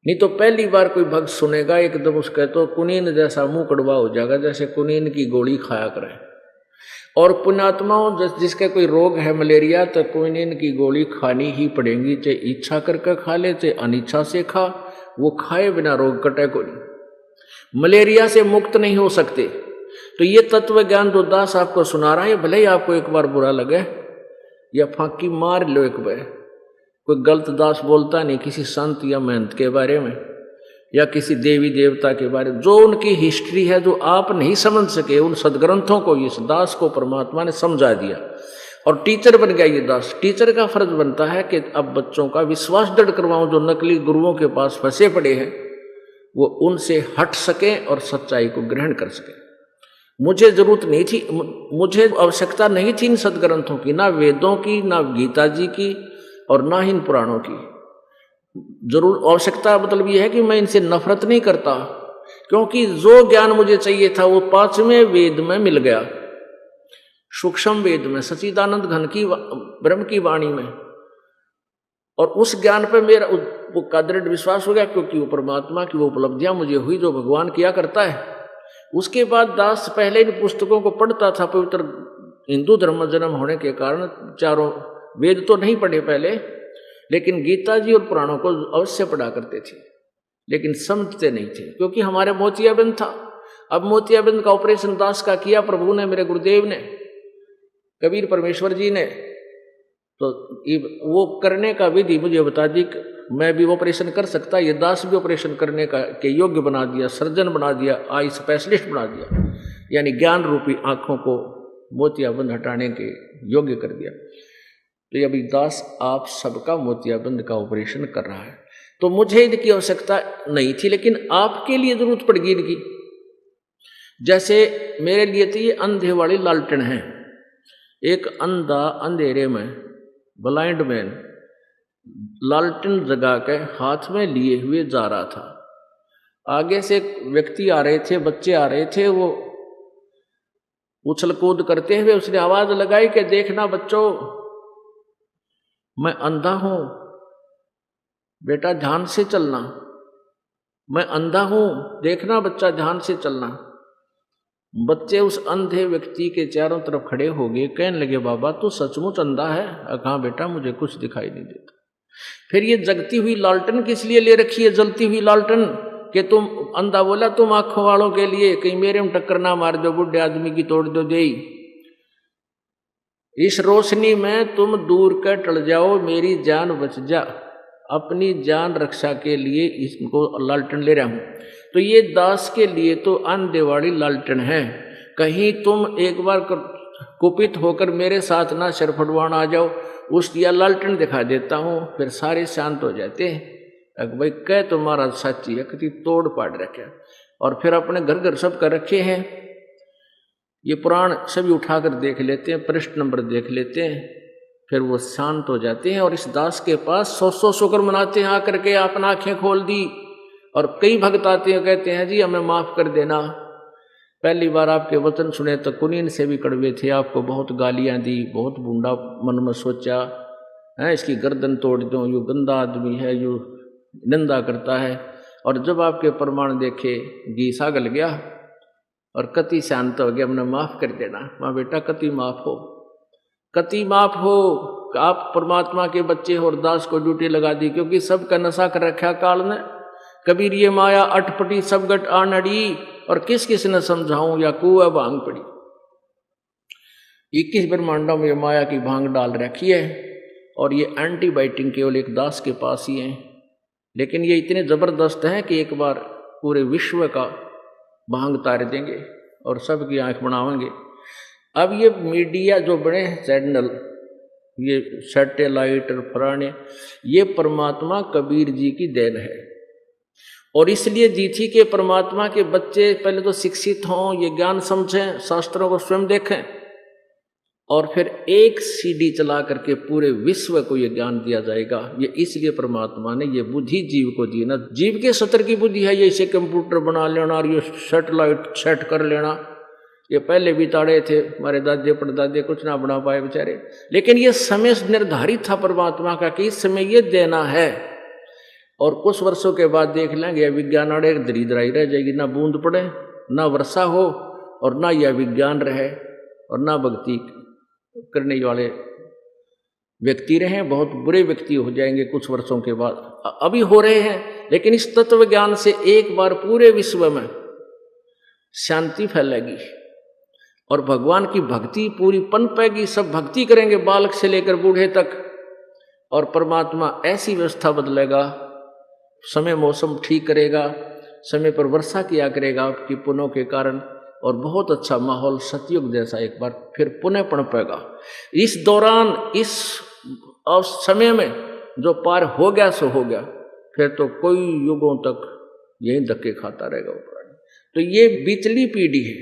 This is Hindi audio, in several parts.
नहीं तो पहली बार कोई भक्त सुनेगा एकदम उसका तो कुनीन जैसा मुंह कड़वा हो जाएगा, जैसे कुनीन की गोली खाया करे। और पुण्यात्माओं जिसके कोई रोग है मलेरिया, तो कुनीन की गोली खानी ही पड़ेगी, चाहे इच्छा करके खा ले चाहे अनिच्छा से खा, वो खाए बिना रोग कटे को नहीं। मलेरिया से मुक्त नहीं हो सकते। तो ये तत्व ज्ञान जो दास आपको सुना रहा है, भले ही आपको एक बार बुरा लगे या फांकी मार लो एक बार, कोई गलत दास बोलता नहीं किसी संत या महंत के बारे में या किसी देवी देवता के बारे में, जो उनकी हिस्ट्री है जो आप नहीं समझ सके, उन सदग्रंथों को इस दास को परमात्मा ने समझा दिया और टीचर बन गया। ये दास टीचर का फर्ज बनता है कि अब बच्चों का विश्वास दृढ़ करवाऊं, जो नकली गुरुओं के पास फंसे पड़े हैं वो उनसे हट सके और सच्चाई को ग्रहण कर सके। मुझे जरूरत नहीं थी, मुझे आवश्यकता नहीं थी इन सदग्रंथों की, ना वेदों की, ना गीता जी की और ना ही इन पुराणों की। जरूर आवश्यकता मतलब यह है कि मैं इनसे नफरत नहीं करता, क्योंकि जो ज्ञान मुझे चाहिए था वो 5वें वेद में मिल गया, सूक्ष्म वेद में, सच्चिदानंद घन की ब्रह्म की वाणी में। और उस ज्ञान पर मेरा वो का दृढ़ विश्वास हो गया, क्योंकि वो परमात्मा की वो उपलब्धियां मुझे हुई जो भगवान किया करता है। उसके बाद दास पहले इन पुस्तकों को पढ़ता था। पवित्र हिंदू धर्म में जन्म होने के कारण चारों वेद तो नहीं पढ़े पहले, लेकिन गीता जी और पुराणों को अवश्य पढ़ा करते थे, लेकिन समझते नहीं थे, क्योंकि हमारे मोतियाबिंद था। अब मोतियाबिंद का ऑपरेशन दास का किया प्रभु ने, मेरे गुरुदेव ने, कबीर परमेश्वर जी ने। तो वो करने का विधि मुझे बता दी, मैं भी ऑपरेशन कर सकता, ये दास भी ऑपरेशन करने का के योग्य बना दिया, सर्जन बना दिया, आई स्पेशलिस्ट बना दिया, यानी ज्ञान रूपी आंखों को मोतियाबिंद हटाने के योग्य कर दिया। तो अभी दास आप सबका मोतियाबिंद का ऑपरेशन कर रहा है। तो मुझे इनकी आवश्यकता नहीं थी, लेकिन आपके लिए जरूरत पड़गी इनकी। जैसे मेरे लिए तो ये अंधे वाली लालटेन है। एक अंधा अंधेरे में, ब्लाइंड मैन, लालटेन जगा के हाथ में लिए हुए जा रहा था। आगे से एक व्यक्ति आ रहे थे, बच्चे आ रहे थे, वो उछल कूद करते हुए उसने आवाज लगाई कि देखना बच्चों, मैं अंधा हूं, बेटा ध्यान से चलना, मैं अंधा हूं, देखना बच्चा ध्यान से चलना। बच्चे उस अंधे व्यक्ति के चारों तरफ खड़े हो गए, कहने लगे बाबा तू सचमुच अंधा है? कहा बेटा मुझे कुछ दिखाई नहीं देता। फिर ये जगती हुई लालटन किस लिए ले रखी है, जलती हुई लालटन? कि तुम, अंधा बोला, तुम आंखों वालों के लिए, कहीं मेरे में टक्कर ना मार दो, बुढ़े आदमी की तोड़ दो दे, इस रोशनी में तुम दूर कर टल जाओ, मेरी जान बच जा। अपनी जान रक्षा के लिए इसको लालटन ले रहा हूं। तो ये दास के लिए तो अंधे वाली लालटन है। कहीं तुम एक बार कुपित होकर मेरे साथ ना सिर फटवाना आ जाओ, उस दिया लालटन दिखा देता हूं, फिर सारे शांत हो जाते हैं। अगर भाई कह तो महाराज सच्ची है, कति तोड़ पाड़ रखे, और फिर अपने घर घर सब कर रखे हैं। ये पुराण सभी उठाकर देख लेते हैं, पृष्ठ नंबर देख लेते हैं, फिर वो शांत हो जाते हैं। और इस दास के पास 100 शुक्र मनाते हैं आकर के, आपने आंखें खोल दी। और कई भक्त आते हैं, कहते हैं जी हमें माफ कर देना, पहली बार आपके वचन सुने तो कुनीन से भी कड़वे थे, आपको बहुत गालियां दी, बहुत बूंदा मन में सोचा है, इसकी गर्दन तोड़ दो, यू गंदा आदमी है, यू निंदा करता है। और जब आपके प्रमाण देखे, गीसा गल गया और कति शांत हो गया, हमने माफ कर देना। माँ बेटा कति माफ हो, कति माफ हो। आप परमात्मा के बच्चे हो और दास को ड्यूटी लगा दी, क्योंकि सबका नशा कर रखा काल ने। कबीर ये माया अटपटी सब गट आनड़ी, और किस किस ने समझाऊं या कुआ भांग पड़ी। 21 ब्रह्मांडों में माया की भांग डाल रखी है, और ये एंटीबायोटिक केवल एक दास के पास ही है। लेकिन ये इतने जबरदस्त हैं कि एक बार पूरे विश्व का भांग तार देंगे और सबकी आंख बनावेंगे। अब ये मीडिया जो बड़े चैनल, ये सैटेलाइट और फराने, ये परमात्मा कबीर जी की देन है। और इसलिए दी थी कि परमात्मा के बच्चे पहले तो शिक्षित हों, ये ज्ञान समझें, शास्त्रों को स्वयं देखें, और फिर एक सीडी चला करके पूरे विश्व को ये ज्ञान दिया जाएगा। ये इसलिए परमात्मा ने ये बुद्धि जीव को दी ना। जीव के सत्र की बुद्धि है, ये इसे कंप्यूटर बना लेना और ये सैटेलाइट सेट कर लेना। ये पहले भी ताड़े थे, हमारे दादे परदादे कुछ ना बना पाए बेचारे, लेकिन ये समय निर्धारित था परमात्मा का कि इस समय ये देना है। और कुछ वर्षों के बाद देख लेंगे यह विज्ञान आड़े एक दरिद्राई रह जाएगी, ना बूंद पड़े, ना वर्षा हो, और ना यह विज्ञान रहे, और ना भक्ति करने वाले व्यक्ति रहे। बहुत बुरे व्यक्ति हो जाएंगे कुछ वर्षों के बाद, अभी हो रहे हैं। लेकिन इस तत्व ज्ञान से एक बार पूरे विश्व में शांति फैलेगी और भगवान की भक्ति पूरी पनपेगी। सब भक्ति करेंगे, बालक से लेकर बूढ़े तक, और परमात्मा ऐसी व्यवस्था बदलेगा, समय मौसम ठीक करेगा, समय पर वर्षा किया करेगा आपकी पुण्यों के कारण, और बहुत अच्छा माहौल सतयुग जैसा एक बार फिर पुनः पनपेगा। इस दौरान, इस समय में जो पार हो गया सो हो गया, फिर तो कोई युगों तक यही धक्के खाता रहेगा ऊपर। तो ये बीचली पीढ़ी है।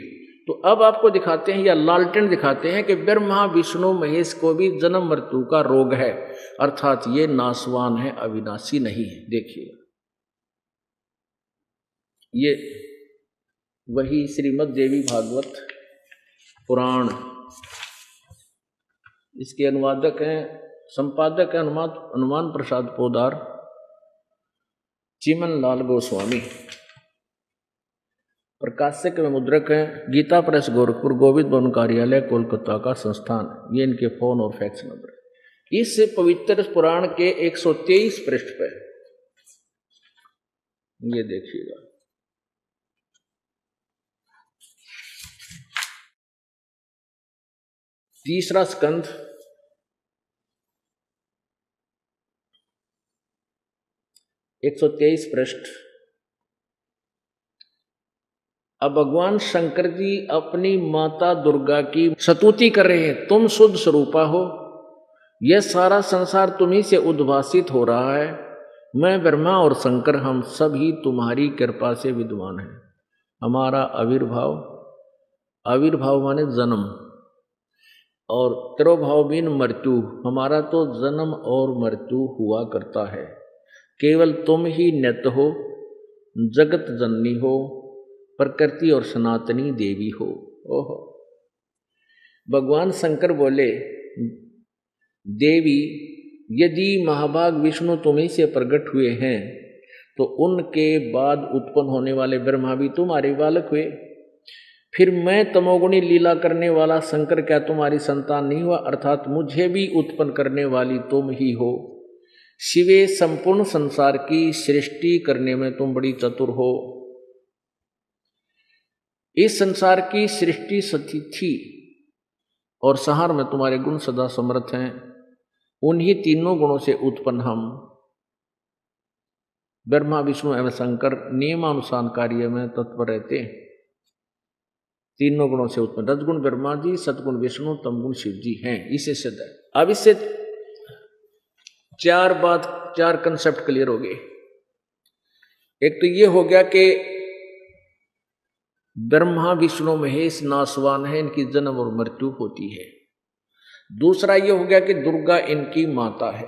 तो अब आपको दिखाते हैं, या लालटेन दिखाते हैं कि ब्रह्मा विष्णु महेश को भी जन्म मृत्यु का रोग है, अर्थात ये नासवान है, अविनाशी नहीं है। देखिए ये वही श्रीमद् देवी भागवत पुराण, इसके अनुवादक हैं, संपादक हैं हनुमान प्रसाद पोदार, चिमन लाल गोस्वामी, प्रकाशक में मुद्रक हैं गीता प्रेस गोरखपुर, गोविंद भवन कार्यालय कोलकाता का संस्थान। ये इनके फोन और फैक्स नंबर है। इस पवित्र पुराण के 123 पृष्ठ पे ये देखिएगा, तीसरा स्कंध, एक 123 पृष्ठ। अब भगवान शंकर जी अपनी माता दुर्गा की स्तुति कर रहे हैं, तुम शुद्ध स्वरूपा हो, यह सारा संसार तुम्ही से उद्भासित हो रहा है, मैं ब्रह्मा और शंकर हम सब ही तुम्हारी कृपा से विद्वान हैं। हमारा आविर्भाव, आविर्भाव माने जन्म, और तिरोभाव बिन मृत्यु, हमारा तो जन्म और मृत्यु हुआ करता है, केवल तुम ही नित्य हो, जगत जननी हो, प्रकृति और सनातनी देवी हो। ओहो, भगवान शंकर बोले, देवी यदि महाभाग विष्णु तुम्ही से प्रकट हुए हैं तो उनके बाद उत्पन्न होने वाले ब्रह्मा भी तुम्हारे बालक हुए, फिर मैं तमोगुणी लीला करने वाला शंकर क्या तुम्हारी संतान नहीं हुआ, अर्थात मुझे भी उत्पन्न करने वाली तुम ही हो। शिवे संपूर्ण संसार की सृष्टि करने में तुम बड़ी चतुर हो, इस संसार की सृष्टि सती थी और संहार में तुम्हारे गुण सदा समर्थ हैं। उन्हीं तीनों गुणों से उत्पन्न हम ब्रह्मा विष्णु एवं शंकर नियमानुसार कार्य में तत्पर रहते हैं। तीनों गुणों से उत्पन्न, रजगुण ब्रह्मा जी, सतगुण विष्णु, तमगुण शिव जी हैं, इसे सिद्ध है। अब इससे चार कंसेप्ट क्लियर हो गए। एक तो ये हो गया कि ब्रह्मा विष्णु महेश नासवान है, इनकी जन्म और मृत्यु होती है। दूसरा ये हो गया कि दुर्गा इनकी माता है।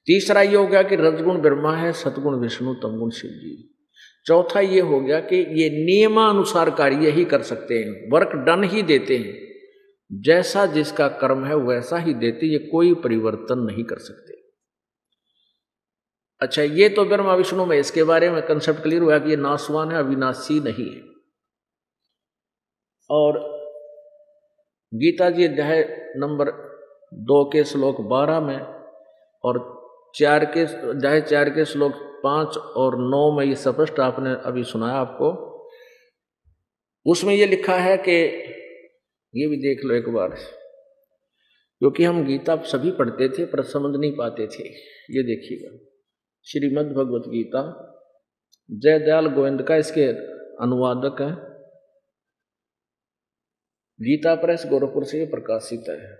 तीसरा ये हो गया कि रजगुण ब्रह्मा है, सतगुण विष्णु, तमगुण शिव जी। चौथा ये हो गया कि ये नियमानुसार कार्य ही कर सकते हैं, वर्क डन ही देते हैं, जैसा जिसका कर्म है वैसा ही देते, ये कोई परिवर्तन नहीं कर सकते। अच्छा, ये तो ब्रह्मा विष्णु में इसके बारे में कंसेप्ट क्लियर हुआ कि ये नासवान है, अविनाशी नहीं है। और गीता जी अध्याय नंबर 2 के श्लोक 12 में और अध्याय 4 के श्लोक 5 और 9 में ये स्पष्ट आपने अभी सुनाया आपको, उसमें ये लिखा है कि ये भी देख लो एक बार, क्योंकि हम गीता सभी पढ़ते थे पर समझ नहीं पाते थे। ये देखिएगा, श्रीमद् भगवत गीता, जयदयाल गोविंद का इसके अनुवादक है, गीता प्रेस गोरखपुर से प्रकाशित है।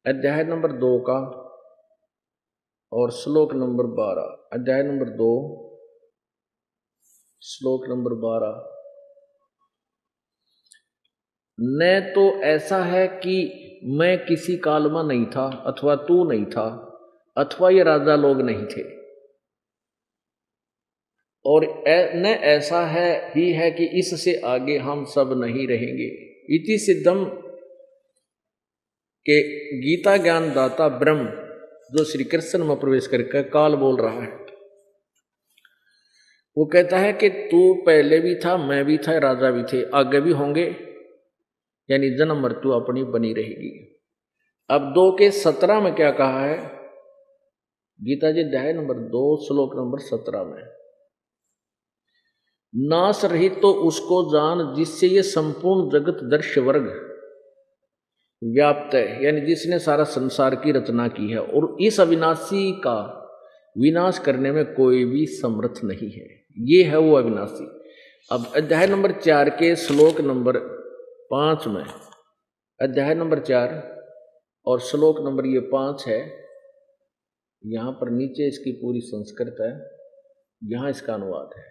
अध्याय नंबर 2 का और श्लोक नंबर 12, अध्याय नंबर 2 श्लोक नंबर 12। न तो ऐसा है कि मैं किसी काल में नहीं था, अथवा तू नहीं था, अथवा ये राजा लोग नहीं थे। और न ऐसा है ही है कि इससे आगे हम सब नहीं रहेंगे। इति सिद्धम के गीता ज्ञान दाता ब्रह्म जो श्री कृष्ण में प्रवेश करके काल बोल रहा है, वो कहता है कि तू पहले भी था, मैं भी था, राजा भी थे, आगे भी होंगे, यानी जन्म मृत्यु अपनी बनी रहेगी। अब 2:17 में क्या कहा है गीता जी अध्याय नंबर 2 श्लोक नंबर 17 में, नाश रहित तो उसको जान जिससे ये संपूर्ण जगत दृश्य वर्ग व्याप्त है, यानी जिसने सारा संसार की रचना की है और इस अविनाशी का विनाश करने में कोई भी समर्थ नहीं है, ये है वो अविनाशी। अब अध्याय नंबर 4 के श्लोक नंबर 5 में, अध्याय नंबर 4 और श्लोक नंबर ये 5 है, यहाँ पर नीचे इसकी पूरी संस्कृत है, यहाँ इसका अनुवाद है।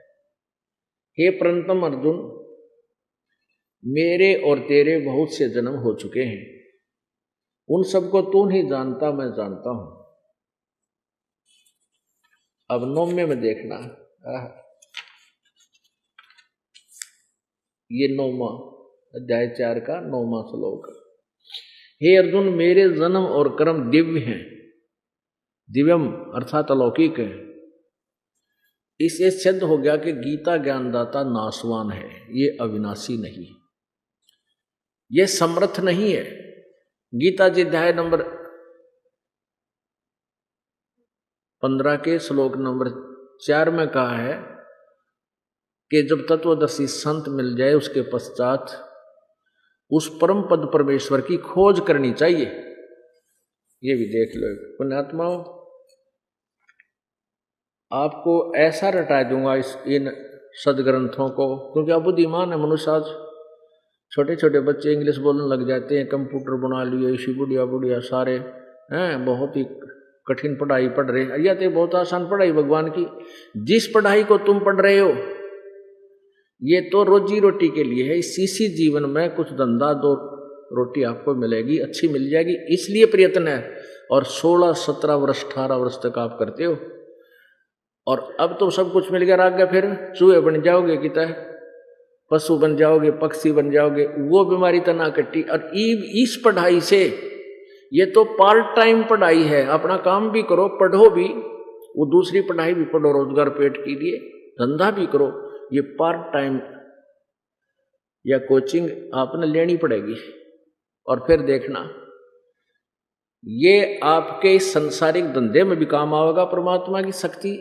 हे प्रणतम अर्जुन, मेरे और तेरे बहुत से जन्म हो चुके हैं, उन सबको तू नहीं जानता, मैं जानता हूं। अब 9वें में देखना, ये 9वां अध्याय 4 का 9वां श्लोक। हे अर्जुन, मेरे जन्म और कर्म दिव्य हैं, दिव्यम अर्थात अलौकिक है। इससे सिद्ध हो गया कि गीता ज्ञानदाता नाशवान है, ये अविनाशी नहीं, ये समर्थ नहीं है। गीता जी अध्याय नंबर 15 के श्लोक नंबर 4 में कहा है कि जब तत्वदर्शी संत मिल जाए उसके पश्चात उस परम पद परमेश्वर की खोज करनी चाहिए। ये भी देख लो पुण्यात्माओं, आपको ऐसा रटा दूंगा इन सदग्रंथों को, क्योंकि आप बुद्धिमान है मनुष्य। आज छोटे छोटे बच्चे इंग्लिश बोलने लग जाते हैं, कंप्यूटर बना लिए, इसी बुढ़िया बुढ़िया सारे हैं, बहुत ही कठिन पढ़ाई पढ़ रहे हैं। यह तो बहुत आसान पढ़ाई भगवान की, जिस पढ़ाई को तुम पढ़ रहे हो ये तो रोजी रोटी के लिए है, इसी जीवन में कुछ धंधा 2 रोटी आपको मिलेगी, अच्छी मिल जाएगी, इसलिए प्रयत्न है। और 16, 17 वर्ष 18 वर्ष तक आप करते हो, और अब तो सब कुछ मिल गया, आगे फिर चूहे बन जाओगे, कितना पशु बन जाओगे, पक्षी बन जाओगे, वो बीमारी तो ना कट्टी। और इस पढ़ाई से, ये तो पार्ट टाइम पढ़ाई है, अपना काम भी करो, पढ़ो भी, वो दूसरी पढ़ाई भी पढ़ो रोजगार पेट के लिए, धंधा भी करो, ये पार्ट टाइम या कोचिंग आपने लेनी पड़ेगी। और फिर देखना ये आपके संसारिक धंधे में भी काम आएगा, परमात्मा की शक्ति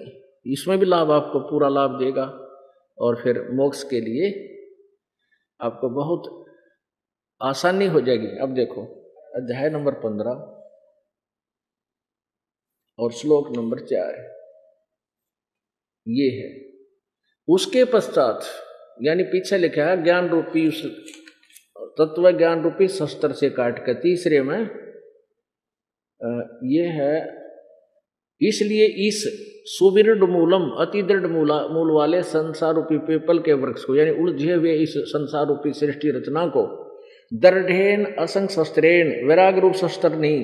इसमें भी लाभ आपको पूरा लाभ देगा, और फिर मोक्ष के लिए आपको बहुत आसानी हो जाएगी। अब देखो अध्याय नंबर 15 और श्लोक नंबर 4 ये है। उसके पश्चात यानी पीछे लिखा है ज्ञान रूपी उस तत्व ज्ञान रूपी शस्त्र से काट कर, तीसरे में ये है, इसलिए इस सुदृढ़ मूलम अति दृढ़ मूल वाले संसार रूपी पीपल के वृक्ष को, यानी उलझे हुए इस संसार रूपी सृष्टि रचना को दृढ़ेन असंग शस्त्रेन, वैराग रूप शस्त्र नहीं,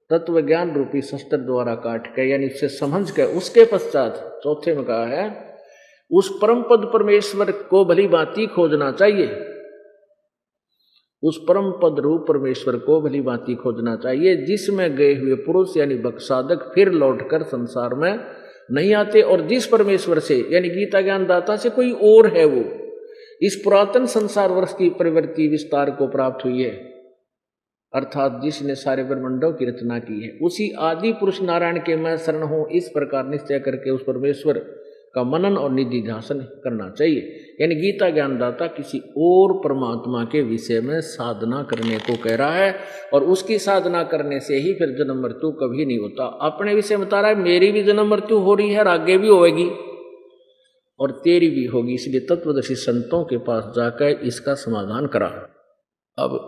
तत्व ज्ञान रूपी शस्त्र द्वारा काट के, यानी इससे समझ के, उसके पश्चात चौथे में कहा है उस परम पद परमेश्वर को भली भांति खोजना चाहिए, उस परम पद रूप परमेश्वर को भली भांति खोजना चाहिए, जिसमें गए हुए पुरुष यानी भक्त साधक फिर लौटकर संसार में नहीं आते, और जिस परमेश्वर से यानी गीता ज्ञान दाता से कोई और है, वो इस पुरातन संसार वर्ष की प्रवृत्ति विस्तार को प्राप्त हुई है, अर्थात जिसने सारे ब्रह्मांडों की रचना की है, उसी आदि पुरुष नारायण के मैं शरण हूं, इस प्रकार निश्चय करके उस परमेश्वर का मनन और निधि ध्यान करना चाहिए। यानी गीता ज्ञानदाता किसी और परमात्मा के विषय में साधना करने को कह रहा है, और उसकी साधना करने से ही फिर जन्म मृत्यु कभी नहीं होता। अपने विषय बता रहा है मेरी भी जन्म मृत्यु हो रही है और आगे भी होगी और तेरी भी होगी, इसलिए तत्वदर्शी संतों के पास जाकर इसका समाधान करा। अब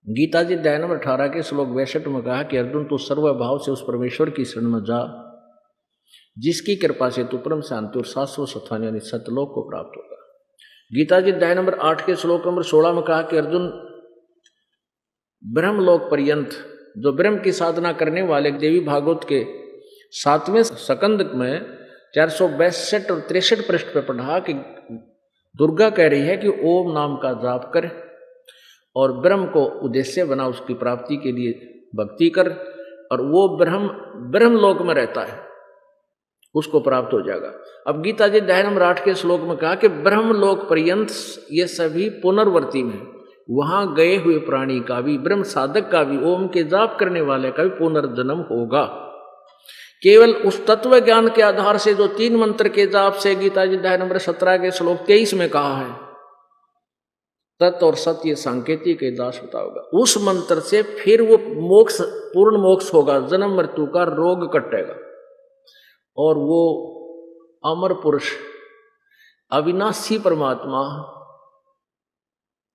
गीता जी अध्याय नंबर 18 के श्लोक 62 में कहा कि अर्जुन तू सर्वभाव से उस परमेश्वर की शरण में जा, जिसकी कृपा से तू परम शांति और शाश्वत स्थान यानी सतलोक को प्राप्त होगा। गीता जी अध्याय नंबर 8 के श्लोक नंबर 16 में कहा कि अर्जुन ब्रह्मलोक पर्यंत जो ब्रह्म की साधना करने वाले देवी भागवत के 7वें स्कंद में 462 और 63 पृष्ठ पे पढ़ा कि दुर्गा कह रही है कि ओम नाम का जाप कर और ब्रह्म को उद्देश्य बना, उसकी प्राप्ति के लिए भक्ति कर, और वो ब्रह्म लोक में रहता है, उसको प्राप्त हो जाएगा। अब गीता जी अध्याय नंबर 8 के श्लोक में कहा कि ब्रह्म लोक पर्यंत ये सभी पुनर्वर्ती में, वहां गए हुए प्राणी का भी, ब्रह्म साधक का भी, ओम के जाप करने वाले का भी पुनर्जन्म होगा। केवल उस तत्व ज्ञान के आधार से जो 3 मंत्र के जाप से गीता जी अध्याय नंबर 17 के श्लोक 23 में कहा है, तत् और सत्य सांकेतिक के दास बताओगा, उस मंत्र से फिर वो मोक्ष, पूर्ण मोक्ष होगा, जन्म मृत्यु का रोग कटेगा, और वो अमर पुरुष अविनाशी परमात्मा,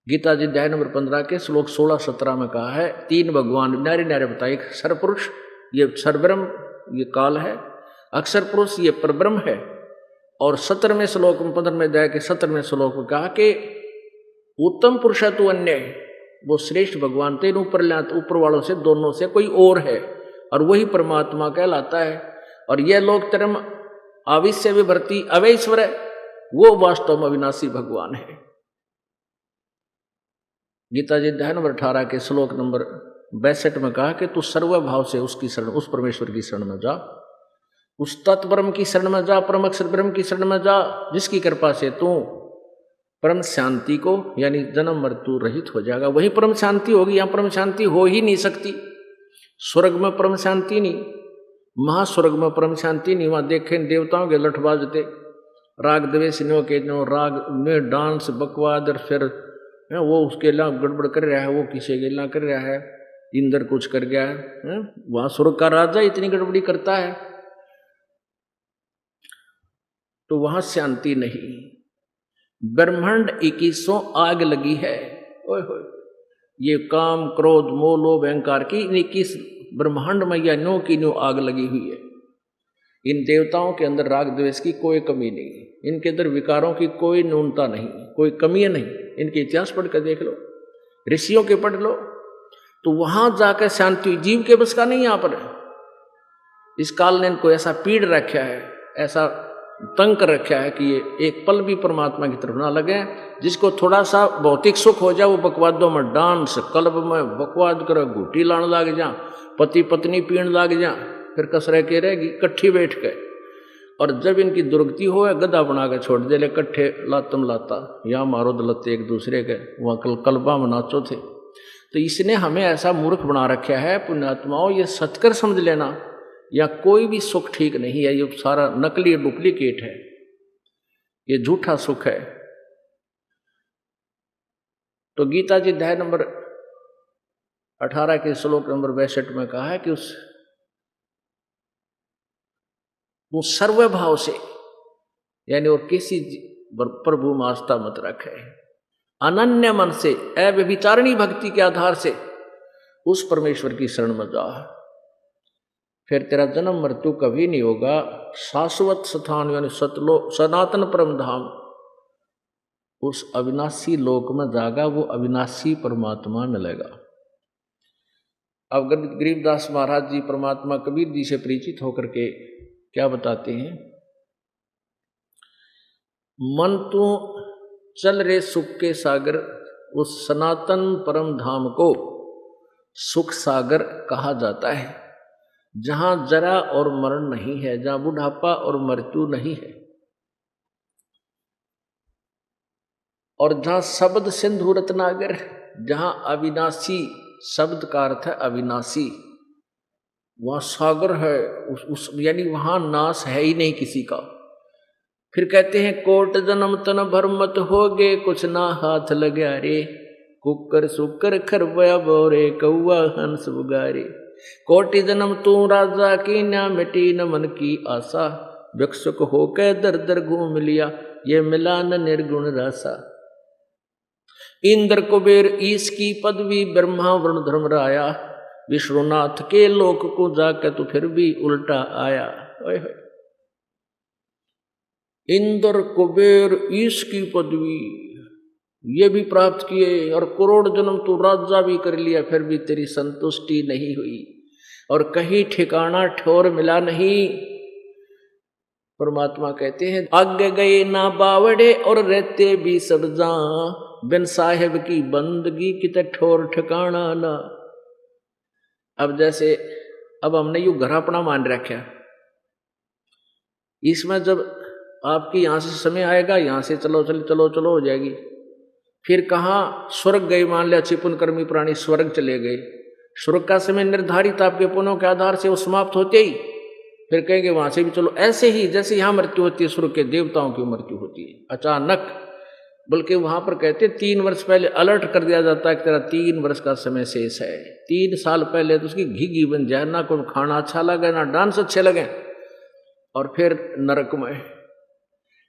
गीता जी अध्याय नंबर 15 के श्लोक 16-17 में कहा है, 3 भगवान नारे नारे बताए, सरपुरुष ये सरब्रह्म ये काल है, अक्षर पुरुष ये परब्रह्म है, और 17वें श्लोक में 15वें अध्याय के 17वें श्लोक में कहा कि उत्तम पुरुष है तो अन्य, वो श्रेष्ठ भगवान तेन ऊपर वालों से दोनों से कोई और है, और वही परमात्मा कहलाता है। और यह लोक धर्म आविश्य विभर्ती अवैश्वर है, वो वास्तव में अविनाशी भगवान है। गीता जी अध्याय नंबर 18 के श्लोक नंबर 62 में कहा कि तू सर्वभाव से उसकी शरण, उस परमेश्वर की शरण में जा, उस तत्ब्रह्म की शरण में जा, परम अक्षर ब्रह्म की शरण में जा, जिसकी कृपा से तू परम शांति को यानी जन्म मृत्यु रहित हो जाएगा। वही परम शांति होगी, यहाँ परम शांति हो ही नहीं सकती। स्वर्ग में परम शांति नहीं, महास्वर्ग में परम शांति नहीं। वहां देखें देवताओं के लठ बाजते, राग द्वेषियों के जो राग में डांस बकवाद, और फिर वो उसके ला गड़बड़ कर रहा है, वो किसी के ला कर रहा है, इंद्र कुछ कर गया है, वहां स्वर्ग का राजा इतनी गड़बड़ी करता है, तो वहां शांति नहीं। ब्रह्मांड 2100 आग लगी है, ओए होए, ये काम क्रोध मोह लोभ अहंकार की 21 ब्रह्मांड में या नो की नो आग लगी हुई है। इन देवताओं के अंदर राग द्वेष की कोई कमी नहीं, इनके अंदर विकारों की कोई न्यूनता नहीं, कोई कमी नहीं। इनके इतिहास पढ़ कर देख लो, ऋषियों के पढ़ लो, तो वहां जाकर शांति। जीव के बस का नहीं यहाँ पर। इस काल ने इनको ऐसा पीड़ रखा है, ऐसा तंग कर रखा है कि ये एक पल भी परमात्मा की तरफ ना लगे। जिसको थोड़ा सा भौतिक सुख हो जाए वो बकवादों में डांस, क्लब में बकवाद करे, घूटी लाने लग जा, पति पत्नी पीण लग जा, फिर कसरे के रहेगी कट्ठी बैठ के। और जब इनकी दुर्गति हो गधा बना के छोड़ दे, ले कट्ठे लातम लाता, यहाँ मारो दलते एक दूसरे के, वहाँ कलबा में नाचो थे। तो इसने हमें ऐसा मूर्ख बना रखा है पुण्यात्माओं, ये सत्कर समझ लेना, या कोई भी सुख ठीक नहीं है, ये सारा नकली डुप्लीकेट है, ये झूठा सुख है। तो गीता जी अध्याय नंबर 18 के श्लोक नंबर 62 में कहा है कि उस सर्वभाव से, यानी और किसी प्रभु में आस्था मत रखे, अनन्य मन से अव्यभिचारिणी भक्ति के आधार से उस परमेश्वर की शरण में जा, फिर तेरा जन्म मृत्यु कभी नहीं होगा। शाश्वत स्थान यानी सतलोक, सनातन परम धाम, उस अविनाशी लोक में जागा, वो अविनाशी परमात्मा मिलेगा। अब गरीबदास महाराज जी परमात्मा कबीर जी से परिचित होकर के क्या बताते हैं, मन तू चल रे सुख के सागर, उस सनातन परम धाम को सुख सागर कहा जाता है, जहां जरा और मरण नहीं है, जहां बुढ़ापा और मृत्यु नहीं है, और जहां शब्द सिंधु रत्नागर, जहां अविनाशी, शब्द का अर्थ है अविनाशी, वहां सागर है, उस यानी वहां नाश है ही नहीं किसी का। फिर कहते हैं कोट जन्म तन भर मत होगे, कुछ ना हाथ लगा रे, कुकर सुकर खरबया बोरे, कौआ हंस बुगारे। कोटि जन्म तू राजा की, ना मिटी न मन की आशा, भिक्षुक होके दर दर घूम लिया, ये मिला न निर्गुण रासा। इंद्र कुबेर ईश की पदवी, ब्रह्मा वरुण धर्म राया, विष्णुनाथ के लोक को जाकर तू फिर भी उल्टा आया। ओए होए, इंद्र कुबेर ईश की पदवी ये भी प्राप्त किए, और करोड़ जन्म तू राजा भी कर लिया, फिर भी तेरी संतुष्टि नहीं हुई, और कहीं ठिकाना ठौर मिला नहीं। परमात्मा कहते हैं आगे गए ना बावड़े और रहते भी सब जहां, बिन साहेब की बंदगी किते ठोर ठिकाना ना। अब जैसे अब हमने यू घर अपना मान रखा, इसमें जब आपकी यहां से समय आएगा, यहां से चलो चलो चलो चलो हो जाएगी, फिर कहाँ स्वर्ग गए, मान लिया चिपुन कर्मी प्राणी स्वर्ग चले गए, स्वर्ग का समय निर्धारित आपके पुण्यों के आधार से वो समाप्त होते ही फिर कहेंगे वहां से भी चलो। ऐसे ही जैसे यहां मृत्यु होती है, स्वर्ग के देवताओं की मृत्यु होती है अचानक, बल्कि वहां पर कहते 3 वर्ष पहले अलर्ट कर दिया जाता है कि तेरा 3 वर्ष का समय शेष है। 3 साल पहले तो उसकी घी बन जाए, ना कोई खाना अच्छा लगे ना डांस अच्छे लगे, और फिर नरक में,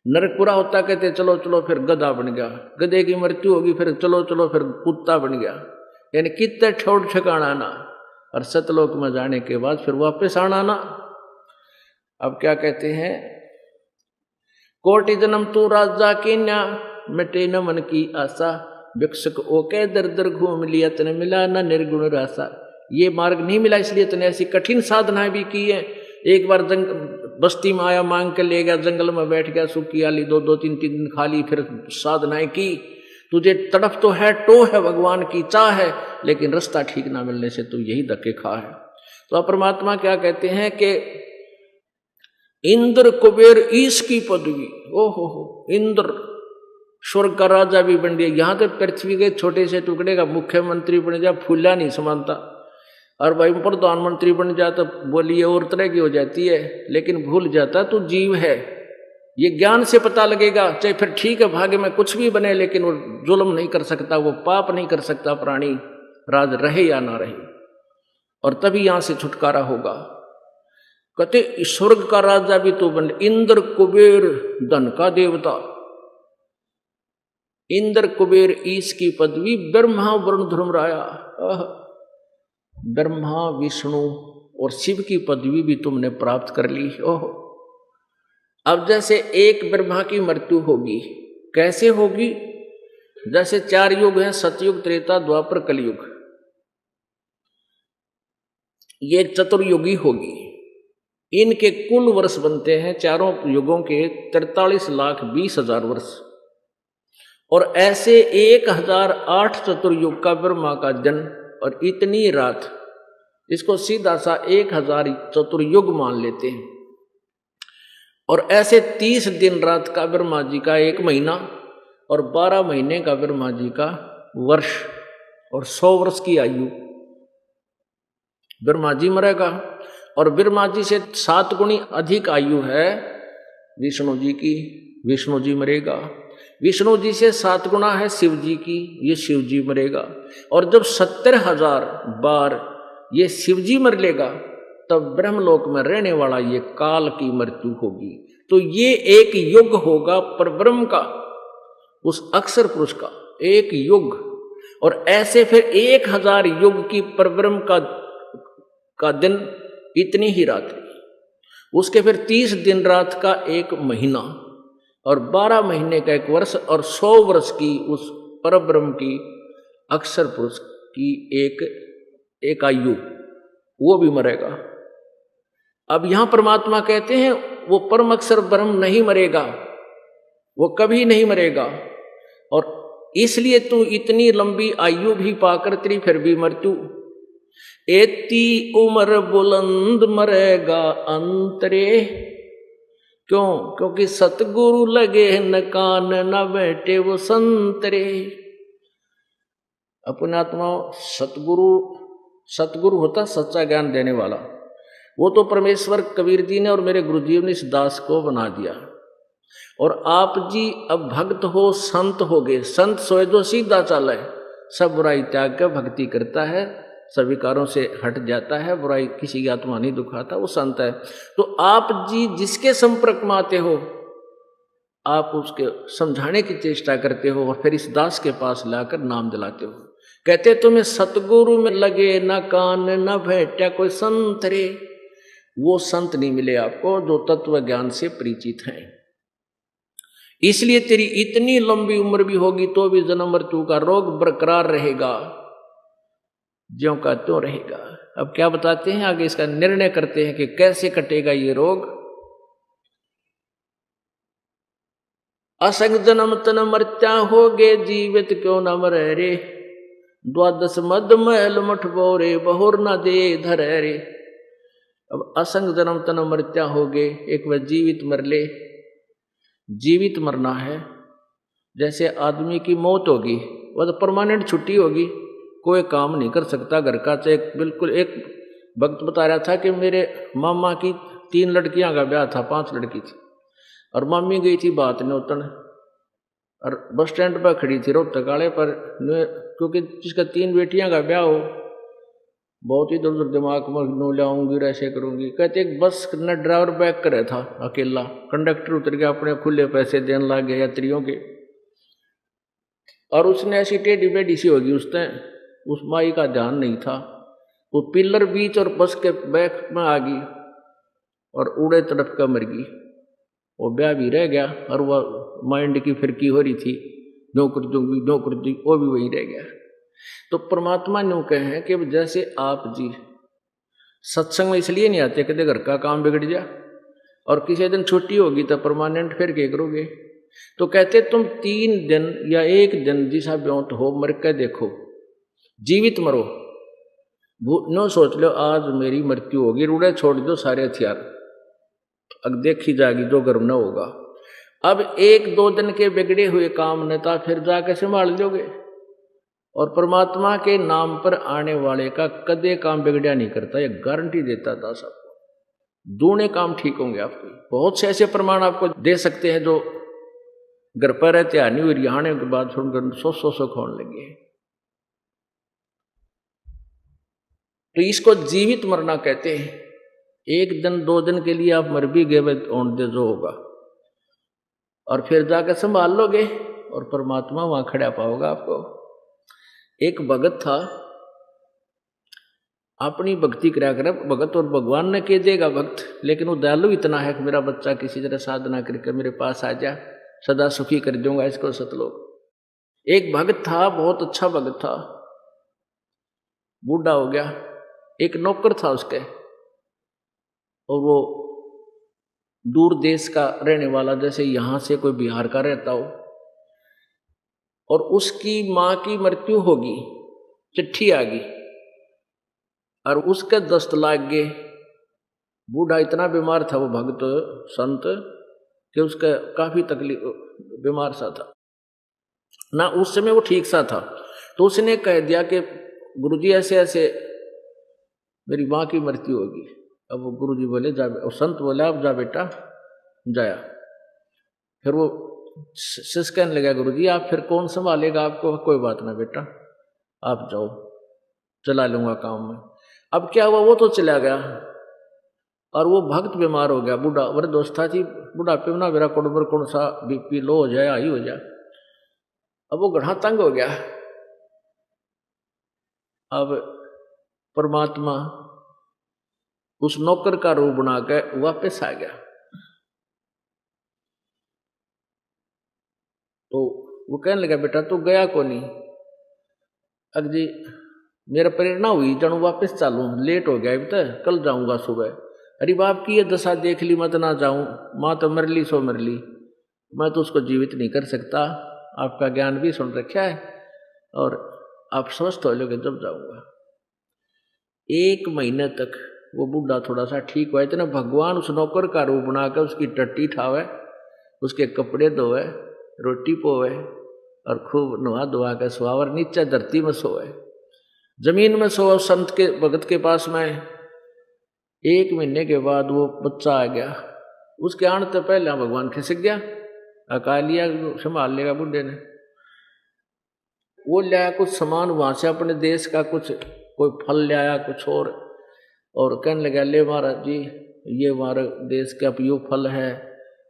नरक पूरा होता कहते चलो चलो फिर गधा बन गया, गधे की मृत्यु होगी, फिर चलो चलो फिर कुत्ता बन गया, यानी कितने छोड़ ठिकाना ना, और सतलोक में जाने के बाद फिर वापस आना ना। अब क्या कहते हैं, कोटि जन्म तू राजा की न्या, मिटे न मन की आशा, भिक्षुक ओके दर दर घूम लिया तने मिला न निर्गुण रासा। ये मार्ग नहीं मिला इसलिए तने ऐसी कठिन साधनाएं भी की है। एक बार बस्ती में आया, मांग के ले गया, जंगल में बैठ गया, सूखी आली 2-2 3-3 दिन खा ली, फिर साधनाएं की। तुझे तड़फ तो है, टो है भगवान की, चाह है, लेकिन रास्ता ठीक ना मिलने से तू यही धक्के खा है। तो परमात्मा क्या कहते हैं कि इंद्र कुबेर ईश की पदवी, हो इंद्र स्वर्ग का राजा भी बन गया, यहां तक पृथ्वी के छोटे से टुकड़े का मुख्यमंत्री बन जाए, फूला नहीं समानता, और भाई प्रधानमंत्री बन जाए तो बोलिए और तरह की हो जाती है, लेकिन भूल जाता तू जीव है। ये ज्ञान से पता लगेगा, चाहे फिर ठीक है भाग्य में कुछ भी बने, लेकिन वो जुल्म नहीं कर सकता, वो पाप नहीं कर सकता प्राणी, राज रहे या ना रहे, और तभी यहां से छुटकारा होगा। कहते स्वर्ग का राजा भी तो बन, इंद्र कुबेर धन का देवता, इंद्र कुबेर ईश की पदवी, ब्रह्मा वरुण धर्मराया, ब्रह्मा विष्णु और शिव की पदवी भी तुमने प्राप्त कर ली। ओह, अब जैसे एक ब्रह्मा की मृत्यु होगी, कैसे होगी, जैसे 4 युग हैं, सतयुग त्रेता द्वापर कलयुग, ये चतुर्युगी होगी। इनके कुल वर्ष बनते हैं चारों युगों के 43,20,000 वर्ष, और ऐसे 1008 चतुर्युग का ब्रह्मा का जन्म, और इतनी रात, इसको सीधा सा 1000 चतुर्युग मान लेते हैं, और ऐसे 30 दिन रात का ब्रह्मा जी का 1 महीना, और 12 महीने का ब्रह्मा जी का वर्ष, और 100 वर्ष की आयु ब्रह्मा जी मरेगा। और ब्रह्मा जी से 7 गुणी अधिक आयु है विष्णु जी की, विष्णु जी मरेगा। विष्णु जी से 7 गुना है शिव जी की, ये शिव जी मरेगा। और जब 70,000 बार ये शिव जी मर लेगा, तब ब्रह्मलोक में रहने वाला ये काल की मृत्यु होगी। तो ये एक युग होगा परब्रह्म का, उस अक्षर पुरुष का एक युग। और ऐसे फिर 1000 युग की परब्रह्म का दिन, इतनी ही रात्रि, उसके फिर 30 दिन रात का 1 महीना, और 12 महीने का 1 वर्ष, और 100 वर्ष की उस परब्रह्म की अक्षर पुरुष की एक आयु, वो भी मरेगा। अब यहां परमात्मा कहते हैं वो परम अक्षर ब्रह्म नहीं मरेगा, वो कभी नहीं मरेगा, और इसलिए तू इतनी लंबी आयु भी पाकर तेरी फिर भी मृत्यु, एती उम्र बुलंद मरेगा अंतरे, क्यों, क्योंकि सतगुरु लगे न कान न बैठे वो संतरे। अपने आत्मा सतगुरु होता सच्चा ज्ञान देने वाला, वो तो परमेश्वर कबीर जी ने और मेरे गुरुजी ने इस दास को बना दिया। और आप जी अब भक्त हो, संत हो गए, संत सोए जो सीधा चाला है, सब बुराई त्याग कर भक्ति करता है, सभी कारों से हट जाता है, बुराई किसी की आत्मा नहीं दुखाता, वो संत है। तो आप जी जिसके संपर्क में आते हो, आप उसके समझाने की चेष्टा करते हो, और फिर इस दास के पास लाकर नाम दिलाते हो। कहते तुम्हें सतगुरु में लगे न कान न भेटा कोई संत रे, वो संत नहीं मिले आपको जो तत्व ज्ञान से परिचित हैं। इसलिए तेरी इतनी लंबी उम्र भी होगी तो भी जन्म मृत्यु का रोग बरकरार रहेगा, ज्यों का त्यों रहेगा। अब क्या बताते हैं आगे, इसका निर्णय करते हैं कि कैसे कटेगा ये रोग। असंग जन्म तन मर्त्या होगे, जीवित क्यों न मरे रे। द्वादश मद महल मठ बोरे, बहुर न दे धर रे। अब असंग जन्म तन मर्त्या होगे, एक बार जीवित मर ले। जीवित मरना है, जैसे आदमी की मौत होगी वह तो परमानेंट छुट्टी होगी, कोई काम नहीं कर सकता घर का। चाहे बिल्कुल, एक वक्त बता रहा था कि मेरे मामा की 3 लड़कियां का ब्याह था, 5 लड़की थी, और मम्मी गई थी बात न्योतन, और बस स्टैंड पर खड़ी थी रोहतक वाले पर, क्योंकि जिसका 3 बेटियां का ब्याह हो, बहुत ही इधर उधर दिमाग में नो लाऊंगी, ऐसे करूंगी। कहते एक बस न ड्राइवर बैक करे था अकेला, कंडक्टर उतर गया, अपने खुले पैसे देने लग गए यात्रियों के, और उसने ऐसी टेढ़ी बेढ़ी सी होगी, उसने उस माई का ध्यान नहीं था, वो पिलर बीच और बस के बैक में आ गई और उड़े तड़प कर मर गई। वो ब्याह भी रह गया, और वह माइंड की फिरकी हो रही थी, नौकर दूंगी नौकर दी, वो भी वही रह गया। तो परमात्मा यूं कहे कि जैसे आप जी सत्संग में इसलिए नहीं आते कहते घर का काम बिगड़ जा, और किसी दिन छुट्टी होगी तो परमानेंट फिर क्या करोगे। तो कहते तुम 3 दिन या 1 दिन जिसा ब्योंत हो मर के देखो, जीवित मरो। नो सोच लो आज मेरी मृत्यु होगी, रूड़े छोड़ दो सारे हथियार, अब देखी जाएगी जो गर्म न होगा। अब 1-2 दिन के बिगड़े हुए काम नेता फिर जाके संभाल लोगे, और परमात्मा के नाम पर आने वाले का कदे काम बिगड़िया नहीं करता, ये गारंटी देता था सबको, दोनों काम ठीक होंगे आपके। बहुत से ऐसे प्रमाण आपको दे सकते हैं जो घर पर रहते आनी हुई रिहाने के बाद सुनकर 100 खोने लगे। तो इसको जीवित मरना कहते हैं। 1 दिन 2 दिन के लिए आप मर भी गए ओन दे जो होगा, और फिर जाकर संभाल लोगे, और परमात्मा वहां खड़ा पाओगा आपको। एक भगत था, अपनी भक्ति करा कर भगत, और भगवान ने कह देगा भक्त, लेकिन वो दयालु इतना है कि मेरा बच्चा किसी तरह साधना करके मेरे पास आ जा, सदा सुखी कर दूंगा इसको सतलोक। एक भगत था, बहुत अच्छा भगत था, बूढ़ा हो गया। एक नौकर था उसके, और वो दूर देश का रहने वाला, जैसे यहां से कोई बिहार का रहता हो, और उसकी मां की मृत्यु होगी, चिट्ठी आ गई, और उसके दस्त लाग गए। बूढ़ा इतना बीमार था वो भक्त संत कि उसका काफी तकलीफ, बीमार सा था ना, उस समय वो ठीक सा था। तो उसने कह दिया कि गुरुजी ऐसे ऐसे मेरी माँ की मृत्यु होगी। अब वो गुरुजी बोले जा, और संत बोले आप जा बेटा, जाया। फिर वो शिष्य कहने लगा गुरुजी आप फिर कौन संभालेगा आपको। कोई बात ना बेटा, आप जाओ, चला लूंगा काम में। अब क्या हुआ, वो तो चला गया, और वो भक्त बीमार हो गया। बूढ़ा वृद्धावस्था थी, बुढ़ापे में ना मेरा कोड़बर कौन सा बीपी लो हो जाए, हाई हो जाए। अब वो गढ़ा तंग हो गया। अब परमात्मा उस नौकर का रूप बना के वापस आ गया। तो वो कहने लगा बेटा तू गया को नहीं। अग जी मेरा प्रेरणा हुई जानू वापस चालू, लेट हो गया अभी तक, कल जाऊंगा सुबह। अरे बाप की ये दशा देख ली, मत ना जाऊं, माँ तो मर ली सो मर ली, मैं तो उसको जीवित नहीं कर सकता। आपका ज्ञान भी सुन रखा है, और आप स्वस्थ हो लोगे जब जाऊंगा। 1 महीने तक वो बूढ़ा थोड़ा सा ठीक हुआ। इतना भगवान उस नौकर का रूप बनाकर उसकी टट्टी ठावे, उसके कपड़े धोवे, रोटी पोवे, और खूब नुहा धुआ के सुहावर नीचे धरती में सोए, जमीन में सोए संत के भगत के पास में। 1 महीने के बाद वो बच्चा आ गया। उसके आने तो पहले भगवान खिसक गया, अकालिया संभाल लेगा बूढ़े ने। वो लाया कुछ सामान वहां से अपने देश का, कुछ कोई फल लाया कुछ और कहने लगा ले महाराज जी ये हमारे देश का यो फल है।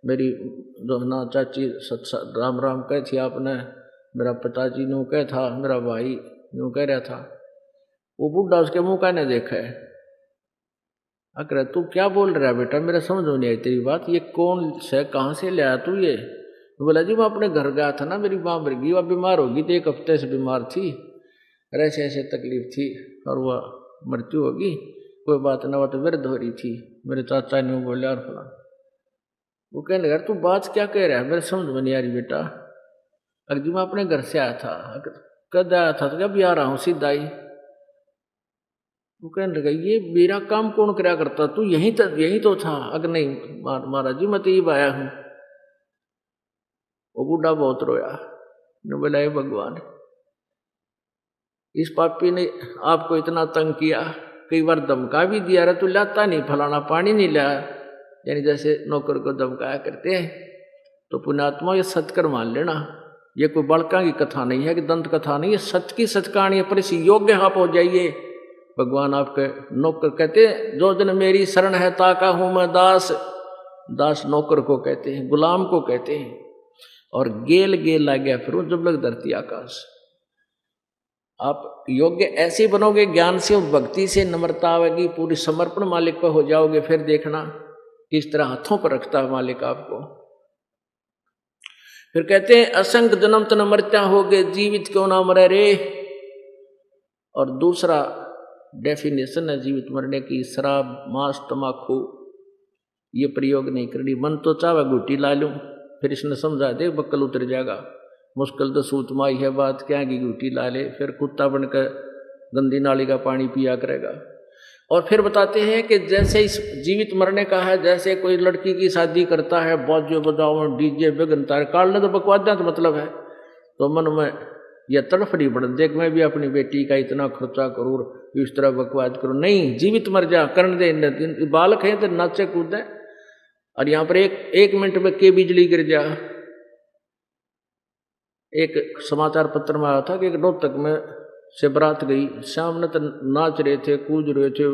मेरी दोहना चाची राम राम कह थी आपने, मेरा पिताजी नो कह था, मेरा भाई यूँ कह रहा था। वो बूढ़ा उसके मुंह का नहीं देखा है। अगर तू क्या बोल रहा है बेटा, मेरा समझ में नहीं आई तेरी बात, ये कौन से कहाँ से ले आया तू ये। बोला जी मैं अपने घर गया था ना, मेरी माँ मर गई, वह बीमार होगी थी, 1 हफ्ते से बीमार थी, ऐसे ऐसे तकलीफ थी, और वह मृत्यु होगी। कोई बात ना, वह तो वृद्ध हो रही थी। मेरे चाचा ने बोला और फला। वो कहने लगा तू बात क्या कह रहा है, मेरे समझ में नहीं आ रही बेटा। अगर मैं अपने घर से आया था, कद आया था, तो कभी आ रहा हूँ सीधा ही। वो कहने लगा ये मेरा काम कौन क्या करता, तू यही तो था। अगर नहीं महाराज जी मैं तो ये आया हूँ। वो बूढ़ा बहुत रोया, ने बोला हे भगवान, इस पापी ने आपको इतना तंग किया, कई बार धमका भी दिया, रहा तू लाता नहीं, फलाना पानी नहीं लाया, यानी जैसे नौकर को धमकाया करते हैं। तो पुण्यात्मा ये सत्कर मान लेना, ये कोई बड़का की कथा नहीं है कि दंत कथा नहीं, ये सच की सच कहानी है। पर इस योग्य आप हो जाइए। भगवान आपके नौकर कहते हैं जो जन मेरी शरण है ताका हूं मैं दास। दास नौकर को कहते हैं, गुलाम को कहते हैं। और गेल गेल ला गया फिर जब लग धरती आकाश। आप योग्य ऐसे बनोगे, ज्ञान से और भक्ति से, नम्रता आवेगी, पूरी समर्पण मालिक पर हो जाओगे, फिर देखना किस तरह हाथों पर रखता है मालिक आपको। फिर कहते हैं असंख्य जन्म तन मरत्या हो गए, जीवित क्यों ना मरे रे। और दूसरा डेफिनेशन है जीवित मरने की, शराब मांस तमाकू ये प्रयोग नहीं करनी। मन तो चाहे गुटी ला लूं, फिर इसने समझा दे बक्कल उतर जाएगा, मुश्किल तो सूत माई है, बात क्या की गुटी ला ले, फिर कुत्ता बनकर गंदी नाली का पानी पिया करेगा। और फिर बताते हैं कि जैसे इस जीवित मरने का है, जैसे कोई लड़की की शादी करता है, बाजो बजाओ डीजे बेगनता है, काटने तो बकवादा तो मतलब है, तो मन में यह तड़फ नहीं बढ़ देख मैं भी अपनी बेटी का इतना खर्चा करूँ, इस तरह बकवाद करूँ। नहीं, जीवित मर जा, करने दे, बालक है तो नाचे कूदे। और यहाँ पर एक मिनट में के बिजली गिर जा। एक समाचार पत्र में आया था कि एक रोहतक में से बारात गई, शाम ने तो नाच रहे थे, कूद रहे थे,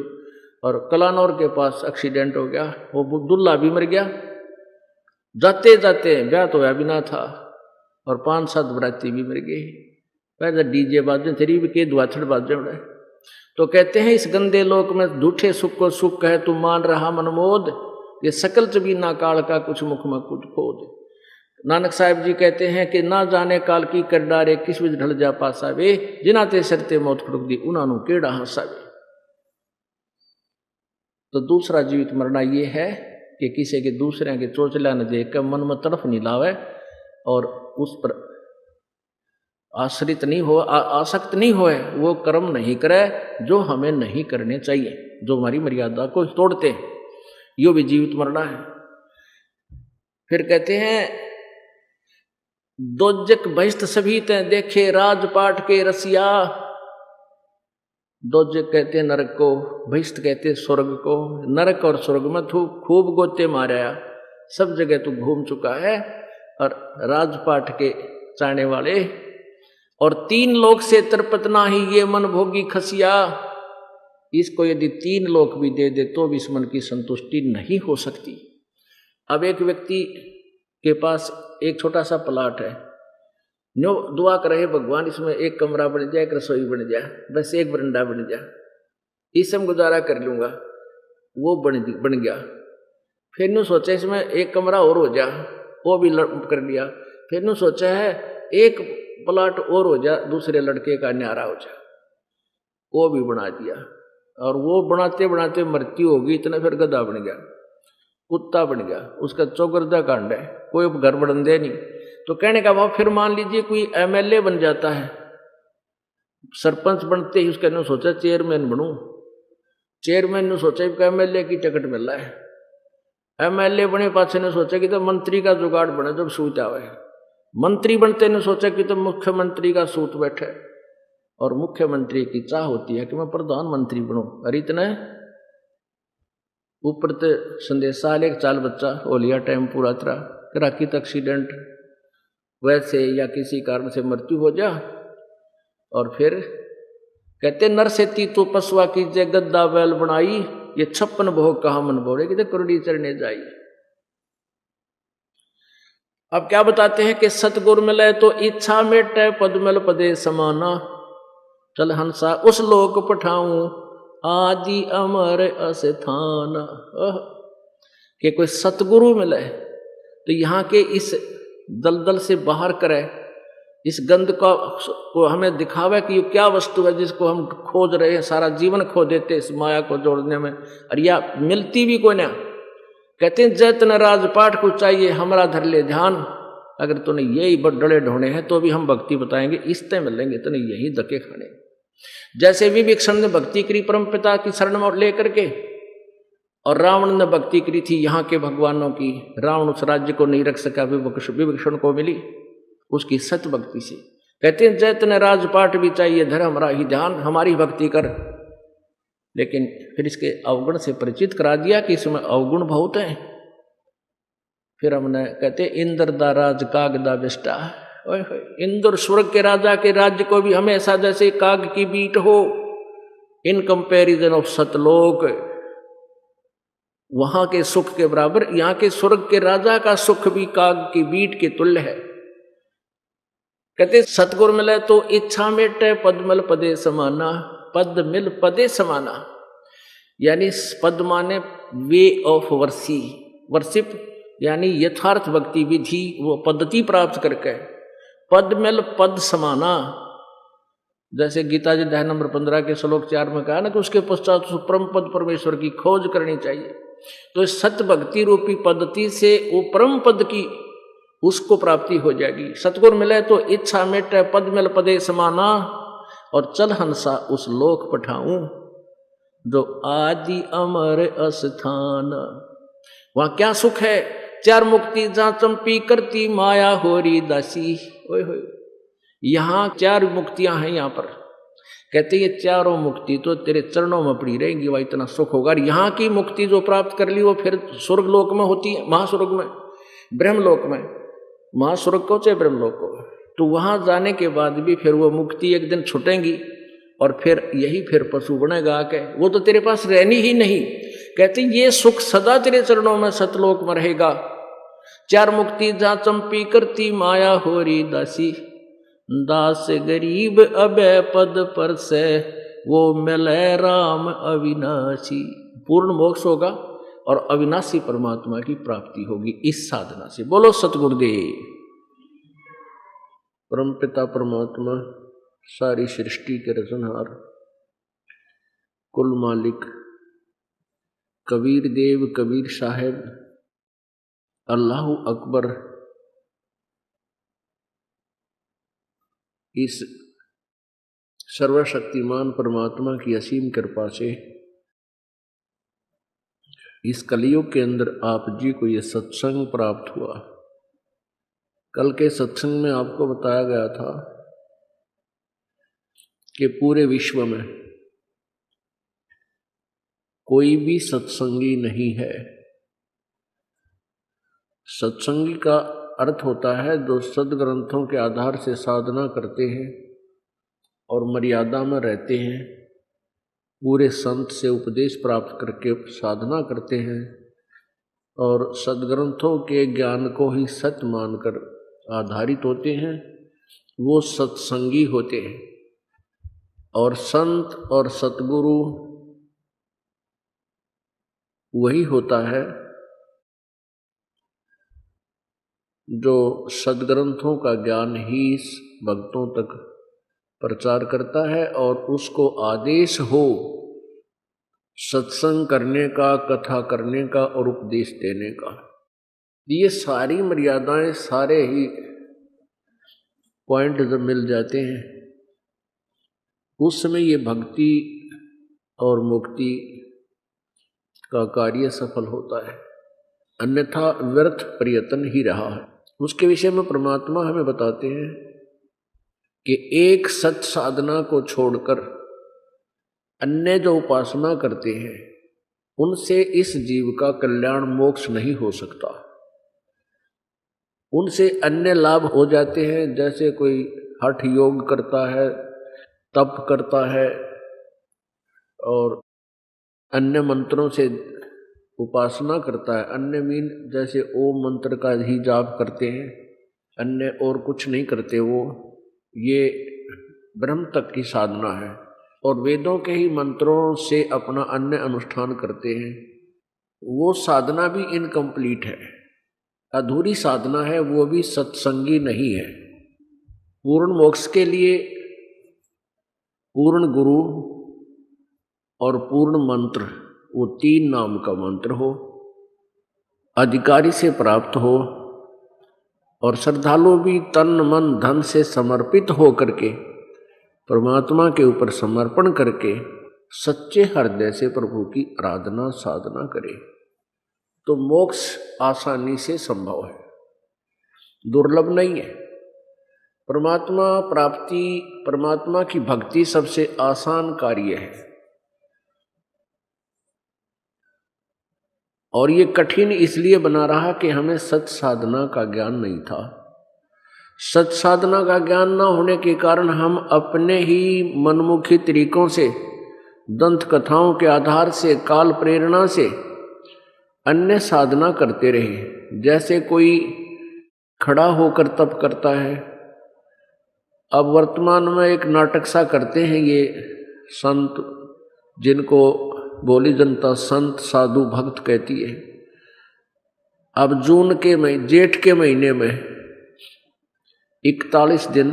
और कलानौर के पास एक्सीडेंट हो गया, वो दूल्हा भी मर गया। जाते जाते ब्याह तो भी ना था, और 5-7 बराती भी मर गई। पहले डीजे बाजे तेरी भी के दुआछड़ बाजे उड़े। तो कहते हैं इस गंदे लोक में झूठे सुख को सुख कहे तू मान रहा मनमोद, ये सकल चबीना काल का कुछ मुख में कुछ खोद। नानक साहिब जी कहते हैं कि ना जाने काल की कर डारे, किस विच ढल जा पासा वे, जिना ते सरते मौत खड़ुक दी उन्होंने केड़ा हंसावे। तो दूसरा जीवित मरना ये है कि किसी के दूसरे के चोचला न देख कर मन में तड़फ नहीं लावे, और उस पर आश्रित नहीं हो, आसक्त नहीं होए, वो कर्म नहीं करे जो हमें नहीं करने चाहिए, जो हमारी मर्यादा को तोड़ते हैं। यो भी जीवित मरना है। फिर कहते हैं दोजक बहिष्ठ सभी ते देखे राजपाट के रसिया। दोजक कहते हैं नरक को, बहिष्ठ कहते हैं स्वर्ग को। नरक और स्वर्ग में तू खूब गोते मारा, सब जगह तू घूम चुका है, और राजपाट के चाहने वाले। और 3 लोक से तरपत ना ही ये मन भोगी खसिया। इसको यदि 3 लोक भी दे दे तो भी इस मन की संतुष्टि नहीं हो सकती। अब एक व्यक्ति के पास एक छोटा सा प्लाट है, नो दुआ करे भगवान इसमें एक कमरा बन जाए, एक रसोई बन जाए, बस एक बरंडा बन जाए, इससे हम गुजारा कर लूंगा। वो बन गया। फिर नु सोचा इसमें एक कमरा और हो जा, वो भी कर लिया। फिर नु सोचा है एक प्लाट और हो जा, दूसरे लड़के का न्यारा हो जा, वो भी बना दिया। और वो बनाते बनाते मृत्यु होगी, इतना फिर गधा बन गया, कुत्ता बन गया, उसका चौगर्दा कांड है, कोई घर बढ़न दे नहीं। तो कहने का भाव फिर मान लीजिए कोई एमएलए बन जाता है, सरपंच बनते ही उसका सोचा चेयरमैन बनूं, चेयरमैन ने सोचा कि एमएलए की टिकट मिल रहा है, एमएलए बने पाछे ने सोचा कि तो मंत्री का जुगाड़ बने जब सूत आवे, मंत्री बनते ने सोचा कि तो मुख्यमंत्री का सूत बैठे, और मुख्यमंत्री की चाह होती है कि मैं प्रधानमंत्री बनूं। अरे इतना ऊपर तो संदेशा एक चाल बच्चा हो लिया टाइम पूरा तरह कराकित एक्सीडेंट वैसे या किसी कारण से मृत्यु हो जा। और फिर कहते नर से ती तो पशुआ की जय गद्दा बैल बनाई, ये 56 भोग कहा मन बोले कि करोड़ी चढ़ने जाई। अब क्या बताते हैं कि सतगुरु मिले तो इच्छा मेटे पद मिल पदे समाना, चल हंसा उस लोक पठाऊं आदि अमर अस्थान। कि कोई सतगुरु मिले तो यहाँ के इस दलदल से बाहर करे, इस गंध को हमें दिखावे कि ये क्या वस्तु है जिसको हम खोज रहे हैं, सारा जीवन खो देते इस माया को जोड़ने में, और या मिलती भी कोई ना। कहते हैं जैतन राजपाट को चाहिए हमारा धर ले ध्यान, अगर तूने यही डले ढोने हैं तो भी हम भक्ति बताएंगे, इस तय मिलेंगे तूने यही धक्के खाने। जैसे विभीषण ने भक्ति करी परम पिता की शरण में लेकर के, और रावण ने भक्ति करी थी यहाँ के भगवानों की, रावण उस राज्य को नहीं रख सका, विभीषण को मिली उसकी सत्य भक्ति से। कहते हैं जैतन राजपाट भी चाहिए धर हमारा ही ध्यान, हमारी भक्ति कर। लेकिन फिर इसके अवगुण से परिचित करा दिया कि इसमें अवगुण बहुत है। फिर हमने कहते इंद्र दा राज काग दा बेस्टा, इंद्र स्वर्ग के राजा के राज्य को भी हमेशा जैसे काग की बीट हो, इन कंपैरिजन ऑफ सतलोक, वहां के सुख के बराबर यहाँ के स्वर्ग के राजा का सुख भी काग की बीट के तुल्य है। कहते सतगुर मिले तो इच्छा मेटे पद मिल पदे समाना, पद मिल पदे समाना, यानी पद माने वे ऑफ वर्शिप, यानी यथार्थ भक्ति विधि, वो पद्धति प्राप्त करके पद मिल पद समाना। जैसे गीता जी अध्याय नंबर 15 के श्लोक 4 में कहा ना कि उसके पश्चात परम पद परमेश्वर की खोज करनी चाहिए। तो इस सत्य भक्ति रूपी पद्धति से वो परम पद की उसको प्राप्ति हो जाएगी। सतगुर मिले तो इच्छा मेटे पद मिल पदे समाना, और चल हंसा उस लोक पठाऊं जो आदि अमर अस्थान। वहां क्या सुख है, चार मुक्ति जहां चंपी करती माया होरी दासी। ओए होए, यहाँ चार मुक्तियां हैं। यहाँ पर कहते ये चारों मुक्ति तो तेरे चरणों में पड़ी रहेंगी, वह इतना सुख होगा। और यहाँ की मुक्ति जो प्राप्त कर ली वो फिर स्वर्ग लोक में होती है, महास्वर्ग में, ब्रह्मलोक में, महास्वर्ग को चाहे ब्रह्मलोक को। तो वहां जाने के बाद भी फिर वो मुक्ति एक दिन छुटेंगी और फिर यही फिर पशु बनेगा आके, वो तो तेरे पास रहनी ही नहीं। कहते ये सुख सदा तेरे चरणों में सतलोक में रहेगा। चार मुक्ति जहां चंपी करती माया होरी दासी, दास गरीब अभय पद पर से वो मिले राम अविनाशी। पूर्ण मोक्ष होगा और अविनाशी परमात्मा की प्राप्ति होगी इस साधना से। बोलो सतगुरुदेव। परमपिता परमात्मा सारी सृष्टि के रचनहार, कुल मालिक कबीर देव कबीर साहेब अल्लाह अकबर, इस सर्वशक्तिमान परमात्मा की असीम कृपा से इस कलयुग के अंदर आप जी को ये सत्संग प्राप्त हुआ। कल के सत्संग में आपको बताया गया था कि पूरे विश्व में कोई भी सत्संगी नहीं है। सत्संगी का अर्थ होता है जो सदग्रंथों के आधार से साधना करते हैं और मर्यादा में रहते हैं, पूरे संत से उपदेश प्राप्त करके साधना करते हैं और सदग्रंथों के ज्ञान को ही सत्य मानकर आधारित होते हैं, वो सत्संगी होते हैं। और संत और सतगुरु वही होता है जो सदग्रंथों का ज्ञान ही भक्तों तक प्रचार करता है और उसको आदेश हो सत्संग करने का, कथा करने का और उपदेश देने का। ये सारी मर्यादाएं, सारे ही पॉइंट जब मिल जाते हैं उस समय ये भक्ति और मुक्ति का कार्य सफल होता है, अन्यथा व्यर्थ प्रयत्न ही रहा है। उसके विषय में परमात्मा हमें बताते हैं कि एक सत साधना को छोड़कर अन्य जो उपासना करते हैं उनसे इस जीव का कल्याण मोक्ष नहीं हो सकता। उनसे अन्य लाभ हो जाते हैं, जैसे कोई हठ योग करता है, तप करता है और अन्य मंत्रों से उपासना करता है। अन्य मीन जैसे ओम मंत्र का ही जाप करते हैं, अन्य और कुछ नहीं करते वो, ये ब्रह्म तक की साधना है। और वेदों के ही मंत्रों से अपना अन्य अनुष्ठान करते हैं, वो साधना भी इनकम्प्लीट है, अधूरी साधना है, वो भी सत्संगी नहीं है। पूर्ण मोक्ष के लिए पूर्ण गुरु और पूर्ण मंत्र, वो तीन नाम का मंत्र हो अधिकारी से प्राप्त हो और श्रद्धालु भी तन मन धन से समर्पित हो करके परमात्मा के ऊपर समर्पण करके सच्चे हृदय से प्रभु की आराधना साधना करे तो मोक्ष आसानी से संभव है, दुर्लभ नहीं है। परमात्मा प्राप्ति, परमात्मा की भक्ति सबसे आसान कार्य है और ये कठिन इसलिए बना रहा कि हमें सत साधना का ज्ञान नहीं था। सत साधना का ज्ञान न होने के कारण हम अपने ही मनमुखी तरीकों से, दंत कथाओं के आधार से, काल प्रेरणा से अन्य साधना करते रहे। जैसे कोई खड़ा होकर तप करता है। अब वर्तमान में एक नाटक सा करते हैं ये संत, जिनको बोली जनता संत साधु भक्त कहती है। अब जेठ के महीने में 41 दिन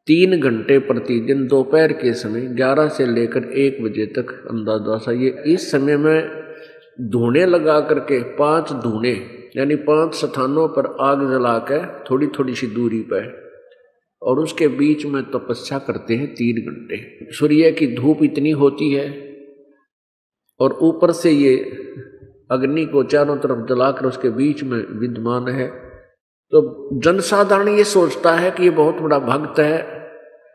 3 घंटे प्रतिदिन दोपहर के समय 11 से लेकर 1 बजे तक अंदाजा सा ये इस समय में धूने लगा करके 5 धूने यानी 5 स्थानों पर आग जला कर थोड़ी थोड़ी सी दूरी पर और उसके बीच में तपस्या करते हैं 3 घंटे। सूर्य की धूप इतनी होती है और ऊपर से ये अग्नि को चारों तरफ जलाकर उसके बीच में विद्यमान है। तो जनसाधारण ये सोचता है कि ये बहुत बड़ा भक्त है,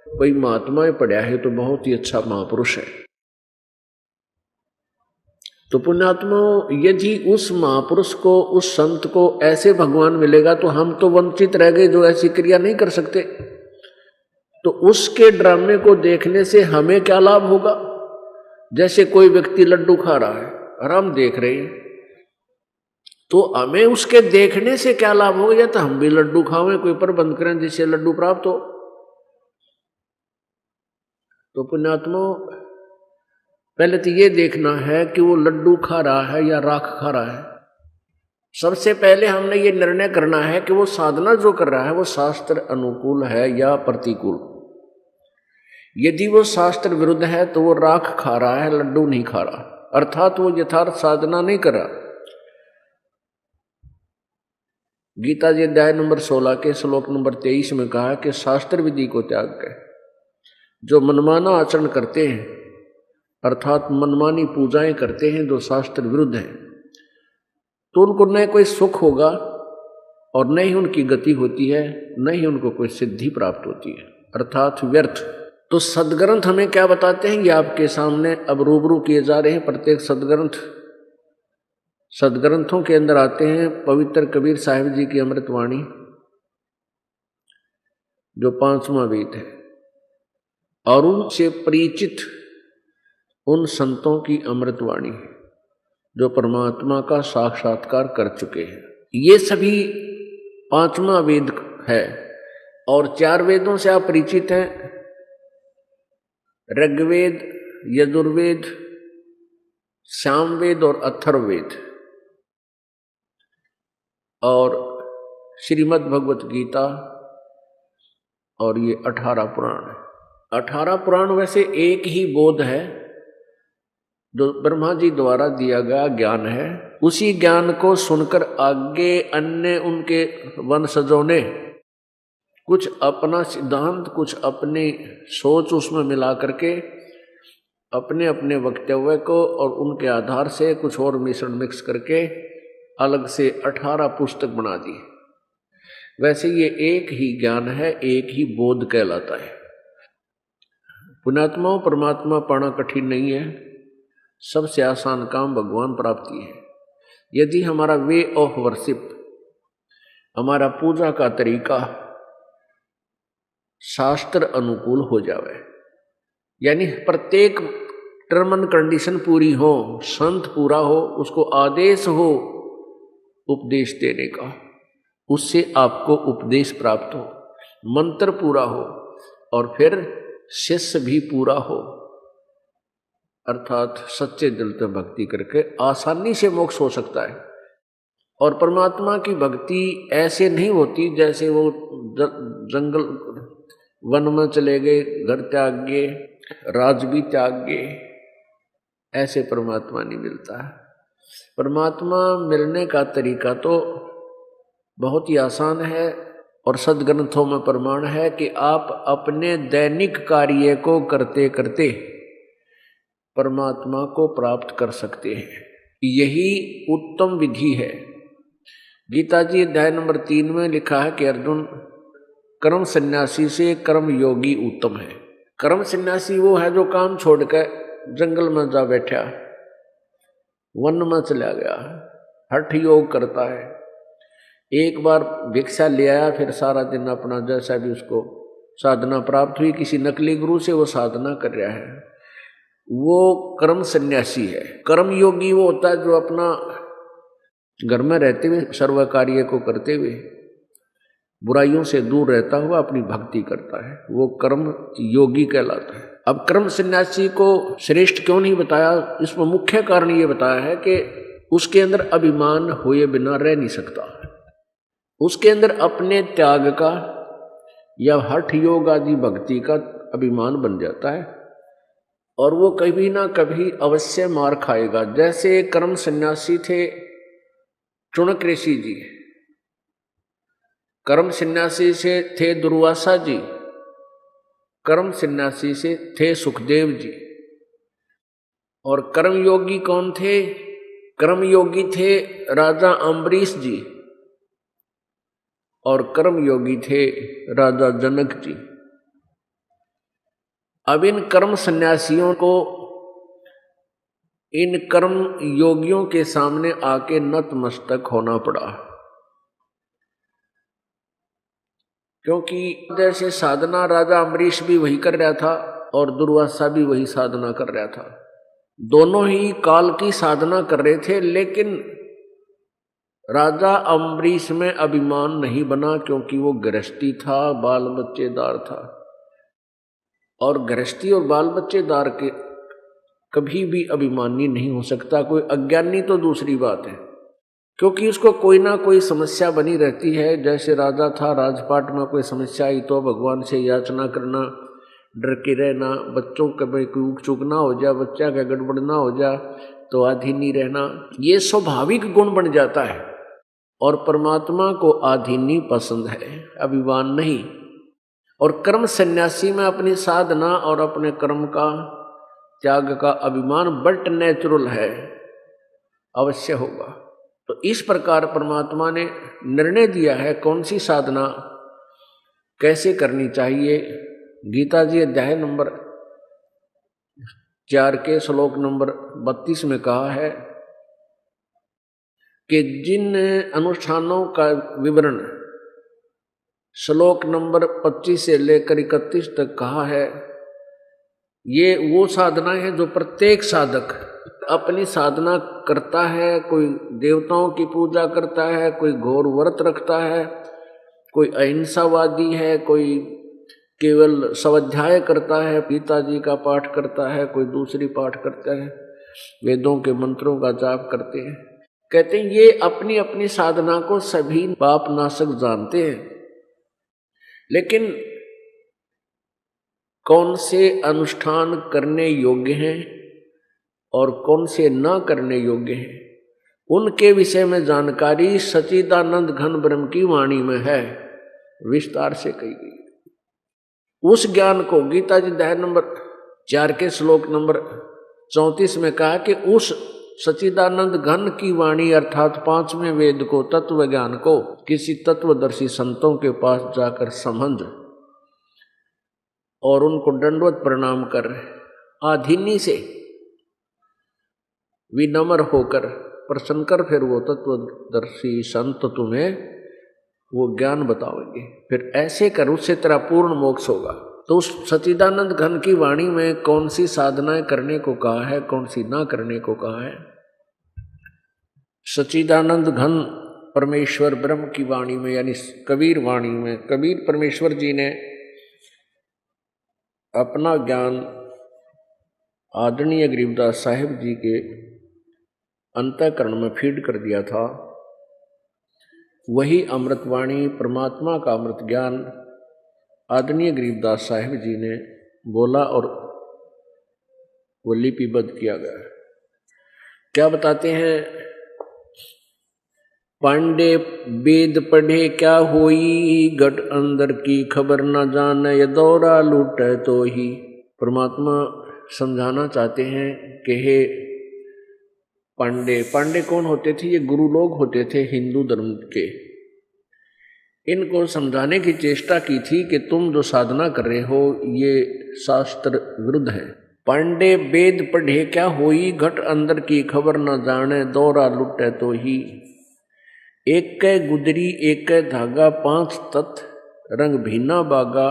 कोई महात्मा पढ़ा है तो बहुत ही अच्छा महापुरुष है। तो पुण्यात्मा, यदि उस महापुरुष को, उस संत को ऐसे भगवान मिलेगा तो हम तो वंचित रह गए जो ऐसी क्रिया नहीं कर सकते। तो उसके ड्रामे को देखने से हमें क्या लाभ होगा? जैसे कोई व्यक्ति लड्डू खा रहा है और हम देख रहे हैं, तो हमें उसके देखने से क्या लाभ होगा? या तो हम भी लड्डू खावें, कोई प्रबंध करें जिससे लड्डू प्राप्त हो। तो पुण्यात्मा, पहले तो ये देखना है कि वो लड्डू खा रहा है या राख खा रहा है। सबसे पहले हमने ये निर्णय करना है कि वो साधना जो कर रहा है वो शास्त्र अनुकूल है या प्रतिकूल। यदि वो शास्त्र विरुद्ध है तो वो राख खा रहा है, लड्डू नहीं खा रहा, अर्थात वो यथार्थ साधना नहीं कर रहा। गीता जी अध्याय नंबर 16 के श्लोक नंबर 23 में कहा कि शास्त्र विधि को त्याग कर जो मनमाना आचरण करते हैं, अर्थात मनमानी पूजाएं करते हैं जो शास्त्र विरुद्ध है, तो उनको न कोई सुख होगा और न ही उनकी गति होती है, न ही उनको कोई सिद्धि प्राप्त होती है, अर्थात व्यर्थ। तो सदग्रंथ हमें क्या बताते हैं, ये आपके सामने अब रूबरू किए जा रहे हैं। प्रत्येक सदग्रंथों के अंदर आते हैं पवित्र कबीर साहिब जी की अमृतवाणी, जो 5वां वेद है, और उनसे परिचित उन संतों की अमृतवाणी जो परमात्मा का साक्षात्कार कर चुके हैं। ये सभी 5वां वेद है। और 4 वेदों से आप परिचित हैं, ऋग्वेद, यजुर्वेद, सामवेद और अथर्ववेद, और श्रीमद् भगवत गीता, और ये 18 पुराण है। 18 पुराण वैसे एक ही बोध है जो ब्रह्मा जी द्वारा दिया गया ज्ञान है। उसी ज्ञान को सुनकर आगे अन्य उनके वंशजों ने कुछ अपना सिद्धांत, कुछ अपनी सोच उसमें मिला करके अपने अपने वक्तव्य को और उनके आधार से कुछ और मिश्रण मिक्स करके अलग से 18 पुस्तक बना दी। वैसे ये एक ही ज्ञान है, एक ही बोध कहलाता है। पुण्यात्माओं, परमात्मा पाना कठिन नहीं है, सबसे आसान काम भगवान प्राप्ति है। यदि हमारा वे ऑफ वर्शिप, हमारा पूजा का तरीका शास्त्र अनुकूल हो जावे, यानी प्रत्येक टर्म एंड कंडीशन पूरी हो, संत पूरा हो, उसको आदेश हो उपदेश देने का, उससे आपको उपदेश प्राप्त हो, मंत्र पूरा हो और फिर शिष्य भी पूरा हो, अर्थात सच्चे दिल से भक्ति करके आसानी से मोक्ष हो सकता है। और परमात्मा की भक्ति ऐसे नहीं होती जैसे वो जंगल वन में चले गए, घर त्याग गए, राज भी त्याग गए, ऐसे परमात्मा नहीं मिलता है। परमात्मा मिलने का तरीका तो बहुत ही आसान है और सदग्रंथों में प्रमाण है कि आप अपने दैनिक कार्य को करते करते परमात्मा को प्राप्त कर सकते हैं। यही उत्तम विधि है। गीता जी अध्याय नंबर 3 में लिखा है कि अर्जुन, कर्म सन्यासी से कर्म योगी उत्तम है। कर्म सन्यासी वो है जो काम छोड़कर जंगल में जा बैठा, वन में चला गया, हठ योग करता है, एक बार भिक्षा ले आया, फिर सारा दिन अपना जैसा भी उसको साधना प्राप्त हुई किसी नकली गुरु से वो साधना कर रहा है, वो कर्म सन्यासी है। कर्म योगी वो होता है जो अपना घर में रहते हुए सर्व कार्य को करते हुए बुराइयों से दूर रहता हुआ अपनी भक्ति करता है, वो कर्म योगी कहलाता है। अब कर्म सन्यासी को श्रेष्ठ क्यों नहीं बताया, इसमें मुख्य कारण ये बताया है कि उसके अंदर अभिमान हुए बिना रह नहीं सकता। उसके अंदर अपने त्याग का या हठ योग आदि भक्ति का अभिमान बन जाता है और वो कभी ना कभी अवश्य मार खाएगा। जैसे कर्म सन्यासी थे चुनक ऋषि जी, कर्म सन्यासी से थे दुर्वासा जी, कर्म सन्यासी से थे सुखदेव जी। और कर्मयोगी कौन थे? कर्मयोगी थे राजा अम्बरीश जी और कर्मयोगी थे राजा जनक जी। अब इन कर्म सन्यासियों को इन कर्म योगियों के सामने आके नतमस्तक होना पड़ा, क्योंकि जैसे साधना राजा अम्बरीश भी वही कर रहा था और दुर्वासा भी वही साधना कर रहा था। दोनों ही काल की साधना कर रहे थे, लेकिन राजा अम्बरीश में अभिमान नहीं बना क्योंकि वो गृहस्थी था, बाल बच्चेदार था। और गृहस्थी और बाल बच्चेदार के कभी भी अभिमानी नहीं हो सकता। कोई अज्ञानी तो दूसरी बात है, क्योंकि उसको कोई ना कोई समस्या बनी रहती है। जैसे राजा था, राजपाट में कोई समस्या आई तो भगवान से याचना करना, डर के रहना, बच्चों का कोई चूक ना हो जाए, बच्चा का गड़बड़ ना हो जाए तो आधीनी रहना, ये स्वाभाविक गुण बन जाता है। और परमात्मा को आधीनी पसंद है, अभिमान नहीं। और कर्म सन्यासी में अपनी साधना और अपने कर्म का त्याग का अभिमान बट नेचुरल है, अवश्य होगा। तो इस प्रकार परमात्मा ने निर्णय दिया है कौन सी साधना कैसे करनी चाहिए। गीता जी अध्याय नंबर 4 के श्लोक नंबर 32 में कहा है कि जिन अनुष्ठानों का विवरण श्लोक नंबर 25 से लेकर 31 तक कहा है, ये वो साधना है जो प्रत्येक साधक अपनी साधना करता है। कोई देवताओं की पूजा करता है, कोई घोर व्रत रखता है, कोई अहिंसावादी है, कोई केवल स्वाध्याय करता है, पिताजी का पाठ करता है, कोई दूसरी पाठ करता है, वेदों के मंत्रों का जाप करते हैं। कहते हैं ये अपनी अपनी साधना को सभी पाप नाशक जानते हैं, लेकिन कौन से अनुष्ठान करने योग्य हैं और कौन से न करने योग्य हैं, उनके विषय में जानकारी सच्चिदानंद घन ब्रह्म की वाणी में है, विस्तार से कही गई। उस ज्ञान को गीता जी अध्याय नंबर 4 के श्लोक नंबर 34 में कहा कि उस सच्चिदानंद घन की वाणी अर्थात 5वें वेद को, तत्व ज्ञान को किसी तत्वदर्शी संतों के पास जाकर समझ और उनको दंडवत प्रणाम कर आधीनी से विनम्र होकर प्रसन्न कर, फिर वो तत्वदर्शी संत तुम्हें वो ज्ञान बताओगे। फिर ऐसे कर, उससे तेरा पूर्ण मोक्ष होगा। तो उस सच्चिदानंद घन की वाणी में कौन सी साधनाएं करने को कहा है, कौन सी ना करने को कहा है। सच्चिदानंद घन परमेश्वर ब्रह्म की वाणी में यानी कबीर वाणी में कबीर परमेश्वर जी ने अपना ज्ञान आदरणीय गरीबदास साहिब जी के अंतःकरण में फीड कर दिया था। वही अमृतवाणी, परमात्मा का अमृत ज्ञान आदरणीय गरीबदास साहिब जी ने बोला और वो लिपिबद्ध किया गया। क्या बताते हैं, पांडे वेद पढ़े क्या होई, घट अंदर की खबर न जाने, ये दौरा लूटे तो ही। परमात्मा समझाना चाहते हैं कि हे पांडे, पांडे कौन होते थे? ये गुरु लोग होते थे हिंदू धर्म के। इनको समझाने की चेष्टा की थी कि तुम जो साधना कर रहे हो ये शास्त्र विरुद्ध है। पांडे वेद पढ़े क्या होई, घट अंदर की खबर न जाने, दौरा लुटे तो ही। एक कै गुदरी एक कै धागा, पांच तत् रंग भीना बागा,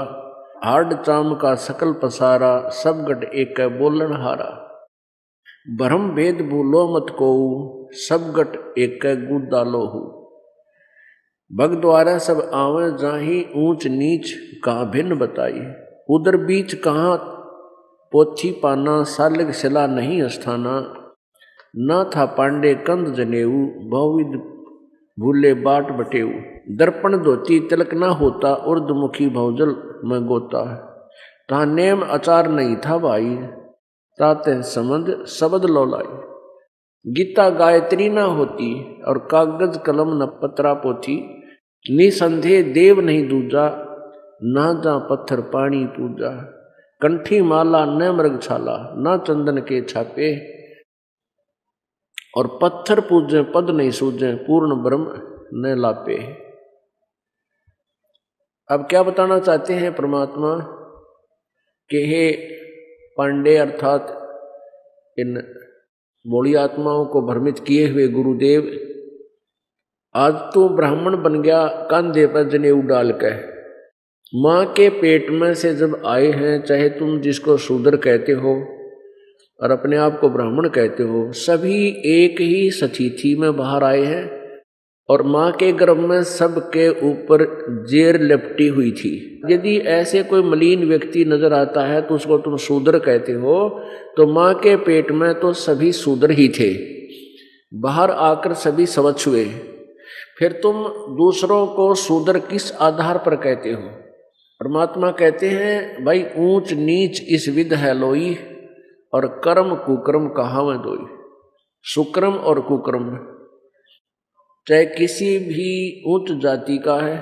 हाड चाम का सकल पसारा, सब गट एक कै बोलन हारा। भ्रम भेद भूलो मत को, सब गट एक कै गुद डालो हूँ। भग द्वारा सब आवे जाही, ऊंच नीच कहाँ भिन्न बताई। उधर बीच कहाँ पोथी पाना, सालग सिला नहीं अस्थाना। न था पांडे कंद जनेऊ, बहुविध भूले बाट बटेऊ। दर्पण धोती तिलक न होता, उर्दमुखी भवजल में गोता। ता नेम आचार नहीं था भाई, ताते समझ शब्द लौलाई। गीता गायत्री न होती, और कागज कलम न पत्रा पोथी। निसंदेह देव नहीं दूजा, ना जा पत्थर पानी पूजा। कंठी माला न मृग छाला, न चंदन के छापे। और पत्थर पूजे पद नहीं सूझे, पूर्ण ब्रह्म न लापे। अब क्या बताना चाहते हैं परमात्मा कि हे पांडे अर्थात इन बोली आत्माओं को भ्रमित किए हुए गुरुदेव, आज तो ब्राह्मण बन गया कंधे पर जनेऊ डाल के। माँ के पेट में से जब आए हैं, चाहे तुम जिसको शूद्र कहते हो और अपने आप को ब्राह्मण कहते हो, सभी एक ही सतीथि में बाहर आए हैं। और माँ के गर्भ में सबके ऊपर जेर लिपटी हुई थी। यदि ऐसे कोई मलिन व्यक्ति नजर आता है तो उसको तुम शूद्र कहते हो, तो माँ के पेट में तो सभी शूद्र ही थे, बाहर आकर सभी स्वच्छ हुए। फिर तुम दूसरों को शूद्र किस आधार पर कहते हो? परमात्मा कहते हैं भाई ऊंच नीच इस विध है लोई, और कर्म कुकर्म कहावत दोई। सुकर्म और कुकर्म चाहे किसी भी उच्च जाति का है,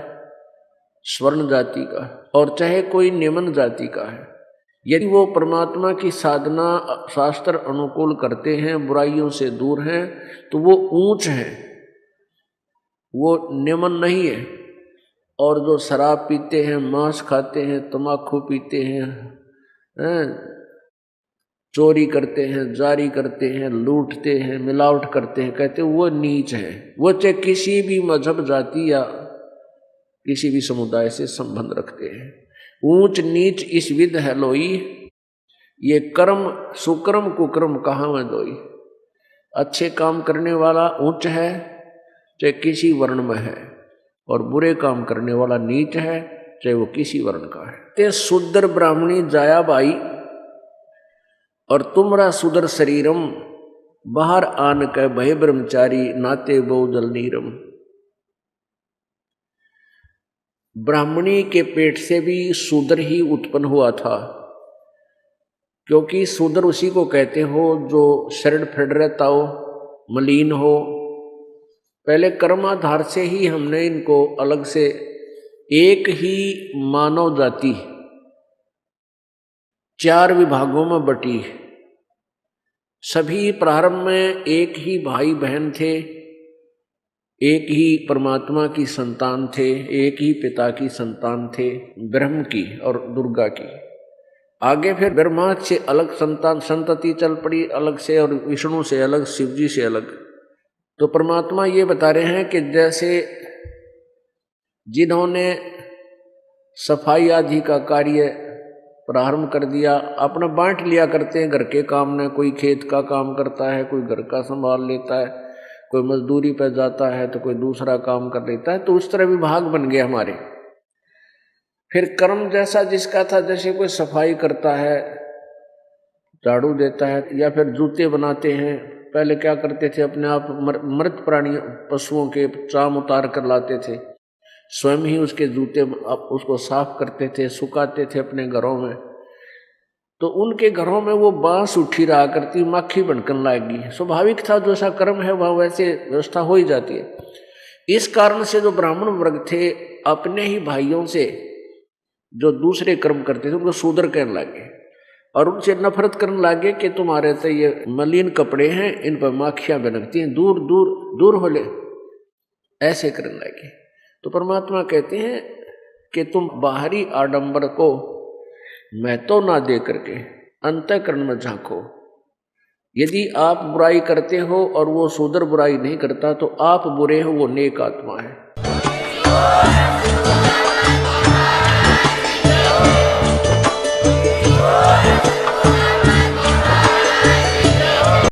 स्वर्ण जाति का, और चाहे कोई निम्न जाति का है, यदि वो परमात्मा की साधना शास्त्र अनुकूल करते हैं, बुराइयों से दूर हैं, तो वो ऊंच है, वो निम्न नहीं है। और जो शराब पीते हैं, मांस खाते हैं, तम्बाकू पीते हैं, चोरी करते हैं, जारी करते हैं, लूटते हैं, मिलावट करते हैं, कहते हैं वो नीच है। वो चाहे किसी भी मजहब जाति या किसी भी समुदाय से संबंध रखते हैं। ऊंच नीच इस विध है लोई, ये कर्म सुकर्म कुकर्म कहावत दोई। अच्छे काम करने वाला ऊंच है, चाहे किसी वर्ण में है, और बुरे काम करने वाला नीच है, चाहे वो किसी वर्ण का है। ते शूद्र ब्राह्मणी जाया भाई, और तुमरा सुदर शरीरम, बाहर आन के भय ब्रह्मचारी, नाते बहुजल नीरम। ब्राह्मणी के पेट से भी शूद्र ही उत्पन्न हुआ था, क्योंकि शूद्र उसी को कहते हो जो शरण फड़ रहता हो, मलिन हो। पहले कर्माधार से ही हमने इनको अलग से, एक ही मानव जाति 4 विभागों में बटी। सभी प्रारंभ में एक ही भाई बहन थे, एक ही परमात्मा की संतान थे, एक ही पिता की संतान थे, ब्रह्म की और दुर्गा की। आगे फिर ब्रह्मा से अलग संतान संतति चल पड़ी अलग से, और विष्णु से अलग, शिव जी से अलग। तो परमात्मा ये बता रहे हैं कि जैसे जिन्होंने सफाई आदि का कार्य प्रारंभ कर दिया, अपना बांट लिया करते हैं घर के काम में, कोई खेत का काम करता है, कोई घर का संभाल लेता है, कोई मजदूरी पर जाता है, तो कोई दूसरा काम कर लेता है। तो उस तरह विभाग बन गए हमारे। फिर कर्म जैसा जिसका था, जैसे कोई सफाई करता है, झाड़ू देता है, या फिर जूते बनाते हैं। पहले क्या करते थे, अपने आप मृत प्राणियों पशुओं के चाम उतार कर लाते थे, स्वयं ही उसके जूते उसको साफ करते थे, सुखाते थे अपने घरों में। तो उनके घरों में वो बांस उठी रहा करती, माखी बनकर लाएगी। स्वाभाविक था, जो ऐसा कर्म है वह वैसे व्यवस्था हो ही जाती है। इस कारण से जो ब्राह्मण वर्ग थे अपने ही भाइयों से जो दूसरे कर्म करते थे उनको शूद्र कहने लगे और उनसे नफरत करने लगे कि तुम्हारे तो ये मलिन कपड़े हैं, इन पर माखियां बनकती हैं, दूर दूर दूर हो ले, ऐसे करने लगे। तो परमात्मा कहते हैं कि तुम बाहरी आडंबर को महत्व ना दे करके अंतःकरण में झांको। यदि आप बुराई करते हो और वो शूद्र बुराई नहीं करता तो आप बुरे हो, वो नेक आत्मा है।